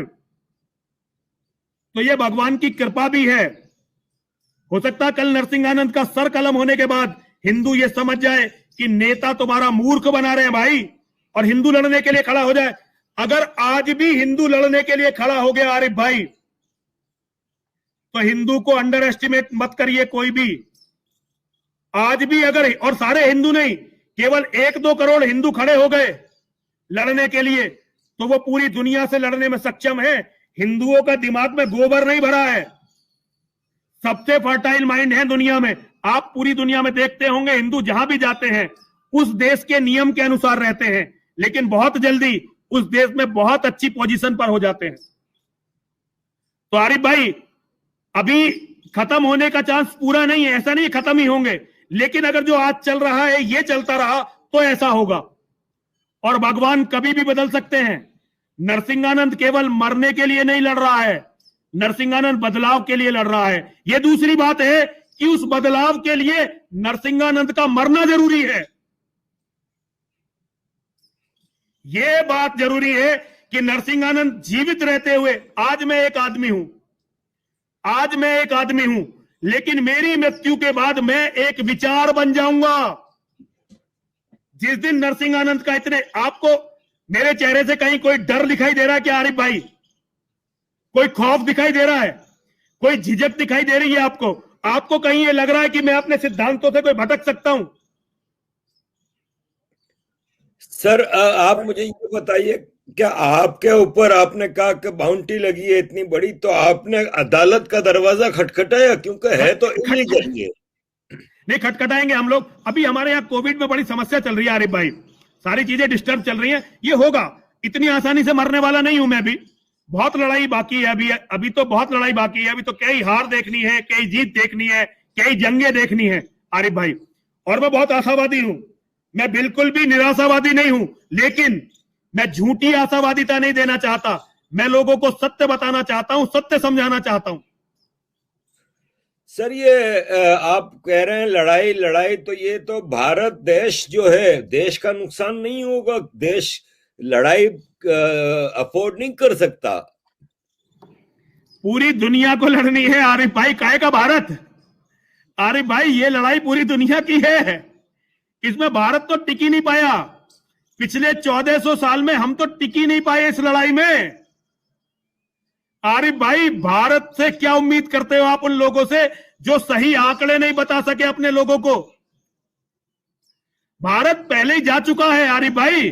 तो ये भगवान की कृपा भी है। हो सकता है कल नरसिंहानंद का सर कलम होने के बाद हिंदू ये समझ जाए कि नेता तुम्हारा मूर्ख बना रहे हैं भाई, और हिंदू लड़ने के लिए खड़ा हो जाए। अगर आज भी हिंदू लड़ने के लिए खड़ा हो गया आरिफ भाई, तो हिंदू को अंडर एस्टिमेट मत करिए कोई भी। आज भी अगर, और सारे हिंदू नहीं, केवल 1-2 करोड़ हिंदू खड़े हो गए लड़ने के लिए, तो वो पूरी दुनिया से लड़ने में सक्षम है। हिंदुओं का दिमाग में गोबर नहीं भरा है, सबसे फर्टाइल माइंड है दुनिया में। आप पूरी दुनिया में देखते होंगे, हिंदू जहां भी जाते हैं उस देश के नियम के अनुसार रहते हैं, लेकिन बहुत जल्दी उस देश में बहुत अच्छी पोजीशन पर हो जाते हैं। तो आरिफ भाई, अभी खत्म होने का चांस पूरा नहीं है, ऐसा नहीं खत्म ही होंगे, लेकिन अगर जो आज चल रहा है ये चलता रहा तो ऐसा होगा। और भगवान कभी भी बदल सकते हैं। नरसिंहानंद केवल मरने के लिए नहीं लड़ रहा है, नरसिंहानंद बदलाव के लिए लड़ रहा है। यह दूसरी बात है कि उस बदलाव के लिए नरसिंहानंद का मरना जरूरी है। यह बात जरूरी है कि नरसिंहानंद जीवित रहते हुए, आज मैं एक आदमी हूं, आज मैं एक आदमी हूं, लेकिन मेरी मृत्यु के बाद मैं एक विचार बन जाऊंगा। जिस दिन नरसिंहानंद का इतने, आपको मेरे चेहरे से कहीं कोई डर दिखाई दे रहा है क्या आरिफ भाई? कोई खौफ दिखाई दे रहा है? कोई झिझक दिखाई दे रही है आपको? आपको कहीं ये लग रहा है कि मैं अपने सिद्धांतों से कोई भटक सकता हूं? सर, आप मुझे ये बताइए, क्या आपके ऊपर, आपने कहा कि बाउंटी लगी है इतनी बड़ी, तो आपने अदालत का दरवाजा खटखटाया? क्योंकि है तो इलीगल ये। नहीं खटखटाएंगे हम लोग। अभी हमारे यहाँ कोविड में बड़ी समस्या चल रही है आरिफ भाई, सारी चीजें डिस्टर्ब चल रही हैं। ये होगा, इतनी आसानी से मरने वाला नहीं हूं मैं भी। बहुत लड़ाई बाकी है, अभी तो बहुत लड़ाई बाकी है। अभी तो कई हार देखनी है, कई जीत देखनी है, कई जंगें देखनी है आरिफ भाई। और मैं बहुत आशावादी हूं, मैं बिल्कुल भी निराशावादी नहीं हूं, लेकिन मैं झूठी आशावादिता नहीं देना चाहता। मैं लोगों को सत्य बताना चाहता हूं, सत्य समझाना चाहता हूं। सर, ये आप कह रहे हैं लड़ाई लड़ाई, तो ये तो भारत देश जो है, देश का नुकसान नहीं होगा? देश लड़ाई अफोर्ड नहीं कर सकता। पूरी दुनिया को लड़नी है आरिफ भाई, काहे का भारत? आरिफ भाई, ये लड़ाई पूरी दुनिया की है, इसमें भारत तो टिक ही नहीं पाया। पिछले 1400 साल में हम तो टिक ही नहीं पाए इस लड़ाई में। आरिफ भाई, भारत से क्या उम्मीद करते हो आप उन लोगों से जो सही आंकड़े नहीं बता सके अपने लोगों को? भारत पहले ही जा चुका है आरिफ भाई।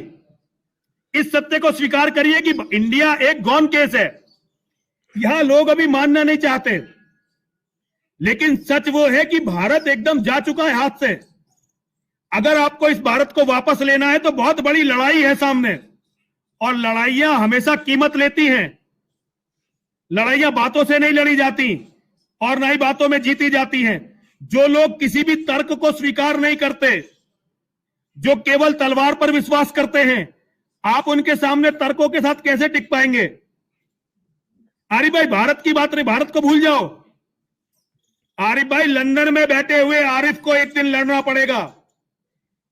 इस सत्य को स्वीकार करिए कि इंडिया एक गॉन केस है। यहां लोग अभी मानना नहीं चाहते, लेकिन सच वो है कि भारत एकदम जा चुका है हाथ से। अगर आपको इस भारत को वापस लेना है तो बहुत बड़ी लड़ाई है सामने, और लड़ाइयां हमेशा कीमत लेती हैं। लड़ाइयां बातों से नहीं लड़ी जाती और ना ही बातों में जीती जाती हैं। जो लोग किसी भी तर्क को स्वीकार नहीं करते, जो केवल तलवार पर विश्वास करते हैं, आप उनके सामने तर्कों के साथ कैसे टिक पाएंगे? आरिफ भाई, भारत की बात नहीं, भारत को भूल जाओ। आरिफ भाई, लंदन में बैठे हुए आरिफ को एक दिन लड़ना पड़ेगा,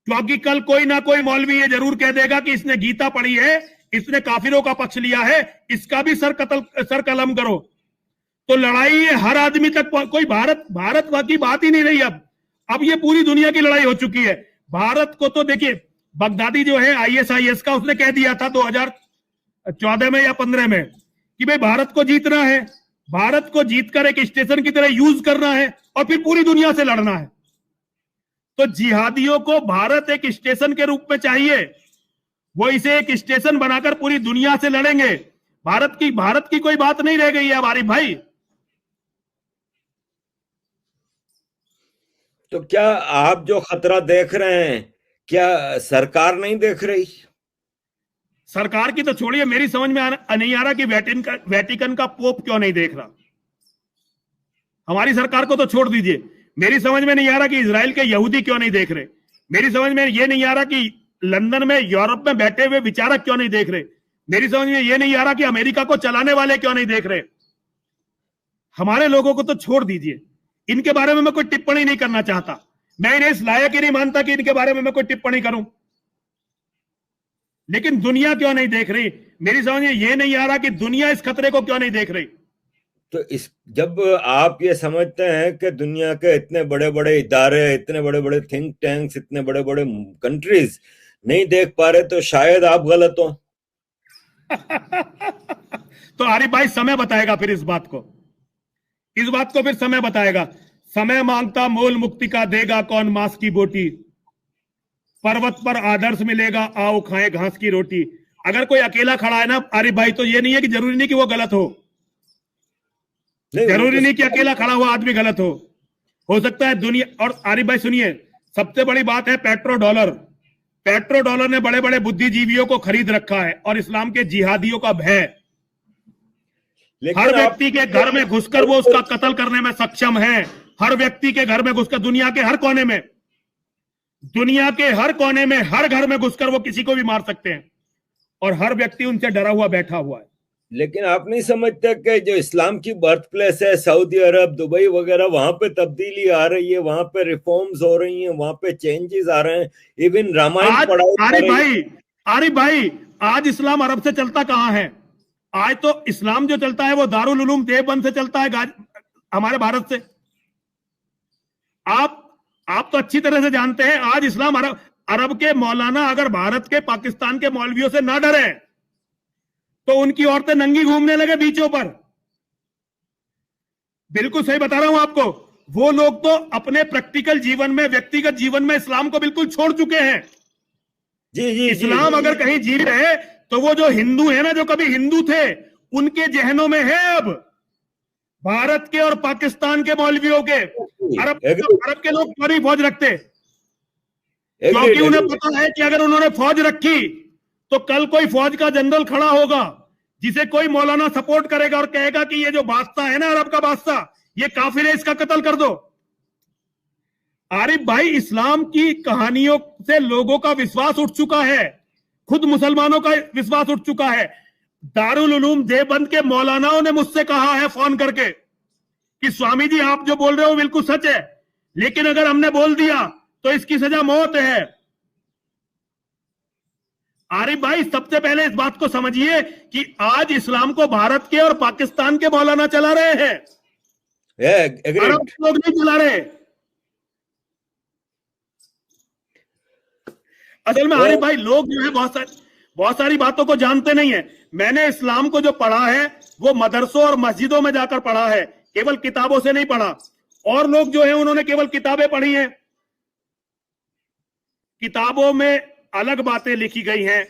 क्योंकि कल कोई ना कोई मौलवी ये जरूर कह देगा कि इसने गीता पढ़ी है, इसने काफिरों का पक्ष लिया है, इसका भी सर कलम करो। तो लड़ाई है हर आदमी तक। कोई भारत की बात ही नहीं रही। अब ये पूरी दुनिया की लड़ाई हो चुकी है। भारत को तो देखिए, बगदादी जो है ISIS का, उसने कह दिया था 2014 में या 15 में कि भाई भारत को जीतना है, भारत को जीतकर एक स्टेशन की तरह यूज करना है और फिर पूरी दुनिया से लड़ना है। तो जिहादियों को भारत एक स्टेशन के रूप में चाहिए। वो इसे एक स्टेशन बनाकर पूरी दुनिया से लड़ेंगे। भारत की कोई बात नहीं रह गई है अब आरिफ भाई। तो क्या आप जो खतरा देख रहे हैं, क्या सरकार नहीं देख रही? सरकार की तो छोड़िए, मेरी समझ में नहीं आ रहा कि वेटिकन का पोप क्यों नहीं देख रहा। हमारी सरकार को तो छोड़ दीजिए, मेरी समझ में नहीं आ रहा कि इजराइल के यहूदी क्यों नहीं देख रहे। मेरी समझ में यह नहीं आ रहा कि लंदन में, यूरोप में बैठे हुए विचारक क्यों नहीं देख रहे। मेरी समझ में यह नहीं आ रहा कि अमेरिका को चलाने वाले क्यों नहीं देख रहे। हमारे लोगों को तो छोड़ दीजिए, इनके बारे में मैं कोई टिप्पणी नहीं करना चाहता। मैं इन्हें इस लायक ही नहीं मानता कि इनके बारे में मैं कोई टिप्पणी करूं। लेकिन दुनिया क्यों नहीं देख रही? मेरी समझ में यह नहीं आ रहा कि दुनिया इस खतरे को क्यों नहीं देख रही। तो जब आप ये समझते हैं कि दुनिया के इतने बड़े बड़े इदारे, इतने बड़े बड़े थिंक टैंक्स, इतने बड़े बड़े कंट्रीज नहीं देख पा रहे, तो शायद आप गलत हो। तो आरिफ भाई, समय बताएगा फिर इस बात को फिर समय बताएगा। समय मांगता मोल मुक्ति का, देगा कौन मांस की बोटी। पर्वत पर आदर्श मिलेगा, आओ खाएं घास की रोटी। अगर कोई अकेला खड़ा है ना आरिफ भाई, तो ये नहीं है कि जरूरी नहीं कि वो गलत हो। जरूरी नहीं कि अकेला खड़ा हुआ आदमी गलत हो सकता है दुनिया। और आरिफ भाई सुनिए, सबसे बड़ी बात है पेट्रो डॉलर ने बड़े बड़े बुद्धिजीवियों को खरीद रखा है, और इस्लाम के जिहादियों का भय। हर व्यक्ति के घर में घुसकर वो उसका कत्ल करने में सक्षम है। हर व्यक्ति के घर में घुसकर, दुनिया के हर कोने में, हर घर में घुसकर वो किसी को भी मार सकते हैं, और हर व्यक्ति उनसे डरा हुआ बैठा हुआ है। लेकिन आप नहीं समझते कि जो इस्लाम की बर्थ प्लेस है, सऊदी अरब, दुबई वगैरह, वहां पे तब्दीली आ रही है, वहां पे रिफॉर्म्स हो रही हैं, वहां पे चेंजेस आ रहे हैं। इवन रामायण पढ़ाई। आरिफ भाई, आज इस्लाम अरब से चलता कहां है? आज तो इस्लाम जो चलता है वो दारुल उलूम देवबंद से चलता है, हमारे भारत से। आप तो अच्छी तरह से जानते हैं, आज इस्लाम अरब के मौलाना अगर भारत के, पाकिस्तान के मौलवियों से ना डरे तो उनकी औरतें नंगी घूमने लगे बीचों पर। बिल्कुल सही बता रहा हूं आपको। वो लोग तो अपने प्रैक्टिकल जीवन में, व्यक्तिगत जीवन में इस्लाम को बिल्कुल छोड़ चुके हैं। जी इस्लाम अगर कहीं जी रहे तो वो जो हिंदू है ना, जो कभी हिंदू थे, उनके जहनों में है अब। भारत के और पाकिस्तान के मौलवियों के। अरब के लोग क्यों नहीं फौज रखते? क्योंकि उन्हें पता है कि अगर उन्होंने फौज रखी तो कल कोई फौज का जनरल खड़ा होगा जिसे कोई मौलाना सपोर्ट करेगा और कहेगा कि ये जो बादशाह है ना, अरब का बादशाह, ये काफिर है, इसका कत्ल कर दो। आरिफ भाई, इस्लाम की कहानियों से लोगों का विश्वास उठ चुका है, खुद मुसलमानों का विश्वास उठ चुका है। दारुल उलूम देवबंद के मौलानाओं ने मुझसे कहा है फोन करके कि स्वामी जी, आप जो बोल रहे हो बिल्कुल सच है, लेकिन अगर हमने बोल दिया तो इसकी सजा मौत है। आरिफ भाई, सबसे पहले इस बात को समझिए कि आज इस्लाम को भारत के और पाकिस्तान के मौलाना चला रहे हैं, अरब लोग नहीं चला रहे। असल में आरिफ भाई, लोग जो है बहुत सारी बातों को जानते नहीं है। मैंने इस्लाम को जो पढ़ा है वो मदरसों और मस्जिदों में जाकर पढ़ा है, केवल किताबों से नहीं पढ़ा। और लोग जो है उन्होंने केवल किताबें पढ़ी हैं, किताबों में अलग बातें लिखी गई हैं,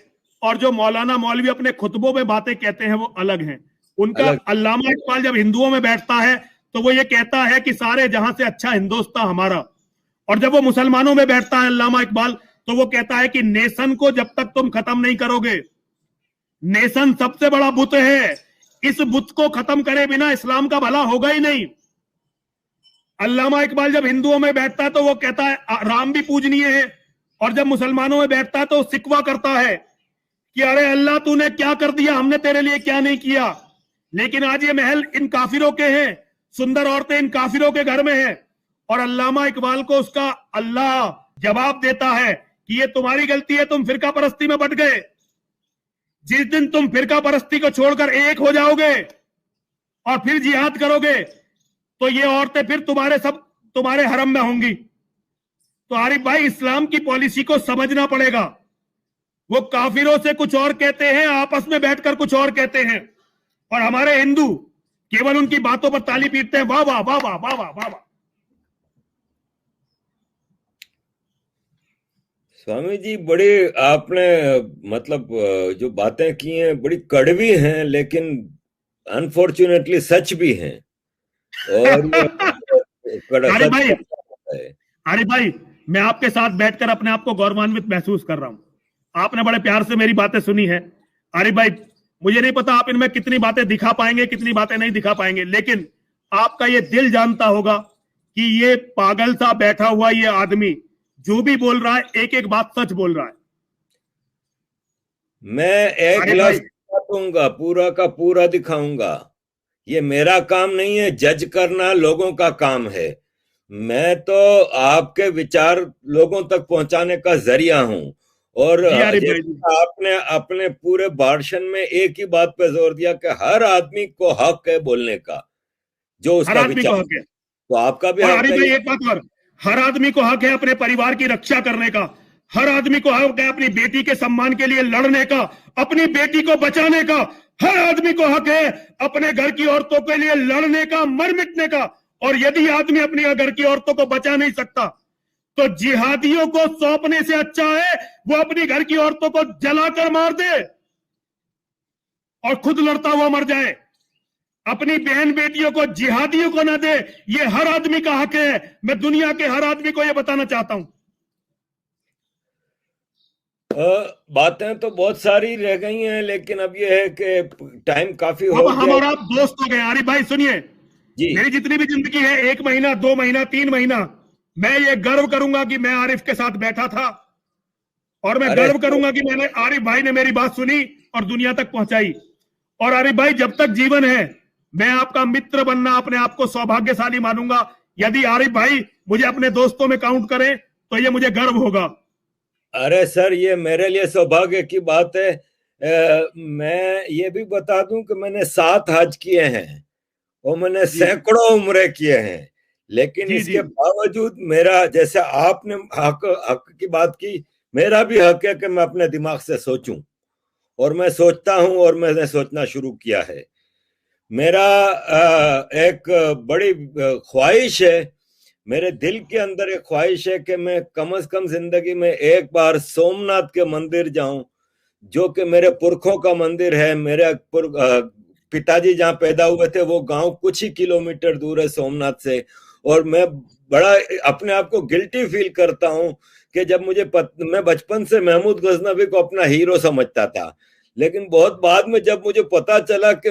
और जो मौलाना मौलवी अपने खुतबों में बातें कहते हैं वो अलग हैं। उनका अलग। अल्लामा इकबाल जब हिंदुओं में बैठता है तो वो ये कहता है कि सारे जहां से अच्छा हिंदुस्तान हमारा, और जब वो मुसलमानों में बैठता है अल्लामा इकबाल तो वो कहता है कि नेशन को जब तक तुम खत्म नहीं करोगे, नेशन सबसे बड़ा बुत है, इस बुत को खत्म करे बिना इस्लाम का भला होगा ही नहीं। अल्लामा इकबाल जब हिंदुओं में बैठता है तो वो कहता है राम भी पूजनीय है, और जब मुसलमानों में बैठता है तो सिकवा करता है कि अरे अल्लाह तूने क्या कर दिया, हमने तेरे लिए क्या नहीं किया। लेकिन आज ये महल इन काफिरों के हैं, सुंदर औरतें इन काफिरों के घर में हैं, और अल्लामा इकबाल को उसका अल्लाह जवाब देता है कि ये तुम्हारी गलती है, तुम फिरका परस्ती में बट गए। जिस दिन तुम फिरका परस्ती को छोड़कर एक हो जाओगे और फिर जिहाद करोगे तो ये औरतें फिर तुम्हारे हरम में होंगी। तो आरिफ भाई, इस्लाम की पॉलिसी को समझना पड़ेगा। वो काफिरों से कुछ और कहते हैं, आपस में बैठकर कुछ और कहते हैं, और हमारे हिंदू केवल उनकी बातों पर ताली पीटते हैं, वाह वाह वाह वाह वाह वाह वाह। स्वामी जी, बड़ी आपने मतलब जो बातें की हैं बड़ी कड़वी हैं, लेकिन अनफॉर्चुनेटली सच भी हैं। और आरिफ भाई, है। आरिफ भाई, मैं आपके साथ बैठकर अपने आप को गौरवान्वित महसूस कर रहा हूं। आपने बड़े प्यार से मेरी बातें सुनी है। आरिफ भाई, मुझे नहीं पता आप इनमें कितनी बातें दिखा पाएंगे, कितनी बातें नहीं दिखा पाएंगे, लेकिन आपका ये दिल जानता होगा कि ये पागल सा बैठा हुआ ये आदमी जो भी बोल रहा है एक एक बात सच बोल रहा है। मैं एक गिलास दिखाऊंगा, पूरा का पूरा दिखाऊंगा। ये मेरा काम नहीं है, जज करना लोगों का काम है। मैं तो आपके विचार लोगों तक पहुंचाने का जरिया हूं। और आपने अपने पूरे भाषण में एक ही बात पे जोर दिया कि हर आदमी को हक है बोलने का, जो उसका विचार है। तो आपका भी हक है। एक बात और, हर आदमी को हक है अपने परिवार की रक्षा करने का, हर आदमी को हक है अपनी बेटी के सम्मान के लिए लड़ने का, अपनी बेटी को बचाने का, हर आदमी को हक है अपने घर की औरतों के लिए लड़ने का, मर मिटने का। और यदि आदमी अपने घर की औरतों को बचा नहीं सकता तो जिहादियों को सौंपने से अच्छा है वो अपनी घर की औरतों को जलाकर मार दे और खुद लड़ता हुआ मर जाए। अपनी बहन बेटियों को जिहादियों को ना दे, ये हर आदमी का हक है। मैं दुनिया के हर आदमी को यह बताना चाहता हूं। बातें तो बहुत सारी रह गई हैं, लेकिन अब यह है कि टाइम काफी हो गया। हम और आप दोस्त हो गए। आरिफ भाई सुनिए, मेरी जितनी भी जिंदगी है, 1 महीना 2 महीना 3 महीना, मैं ये गर्व करूंगा कि मैं आरिफ के साथ बैठा था, और मैं गर्व करूंगा कि मैंने आरिफ भाई ने मेरी बात सुनी और दुनिया तक पहुंचाई। और आरिफ भाई, जब तक जीवन है मैं आपका मित्र बनना अपने आप को सौभाग्यशाली मानूंगा। यदि आरिफ भाई मुझे अपने दोस्तों में काउंट करें तो ये मुझे गर्व होगा। अरे सर, ये मेरे लिए सौभाग्य की बात है। मैं ये भी बता दूं कि मैंने 7 हज किए हैं और मैंने सैकड़ों उम्रे किए हैं, लेकिन इसके बावजूद मेरा, जैसे आपने हक की बात की, मेरा भी हक है कि मैं अपने दिमाग से सोचूं, और मैं सोचता हूं और मैंने सोचना शुरू किया है। मेरा एक बड़ी ख्वाहिश है, मेरे दिल के अंदर एक ख्वाहिश है कि मैं कम से कम जिंदगी में एक बार सोमनाथ के मंदिर जाऊं, जो कि मेरे पुरखों का मंदिर है। मेरे पिताजी जहाँ पैदा हुए थे वो गांव कुछ ही किलोमीटर दूर है सोमनाथ से, और मैं बड़ा अपने आप को गिल्टी फील करता हूं कि जब मैं बचपन से महमूद गजनवी को अपना हीरो समझता था, लेकिन बहुत बाद में जब मुझे पता चला कि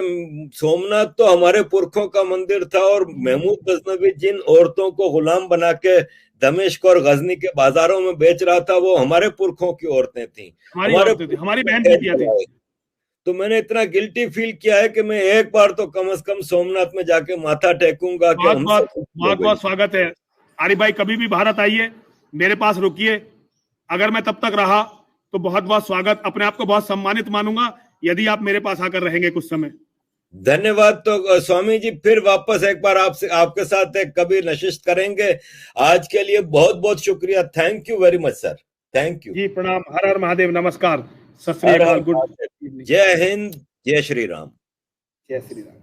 सोमनाथ तो हमारे पुरखों का मंदिर था, और महमूद गजनवी जिन औरतों को गुलाम बना के दमिश्क और गजनी के बाजारों में बेच रहा था वो हमारे पुरखों की औरतें थी, हमारी बहन बेटियां थी। तो मैंने इतना गिल्टी फील किया है कि मैं एक बार तो कम से कम सोमनाथ में जाके माथा टेकूंगा। बहुत बहुत स्वागत है आरिफ भाई, कभी भी भारत आइए, मेरे पास रुकिए। अगर मैं तब तक रहा तो बहुत बहुत स्वागत। अपने आप को बहुत सम्मानित मानूंगा यदि आप मेरे पास आकर रहेंगे कुछ समय। धन्यवाद। तो स्वामी जी, फिर वापस एक बार आपके साथ एक कभी नशिस्त करेंगे। आज के लिए बहुत बहुत शुक्रिया। Thank you very much sir. Thank you जी। प्रणाम। हर हर महादेव। नमस्कार। सत श्री अकाल। गुड। जय हिंद। जय श्री राम। जय श्री राम।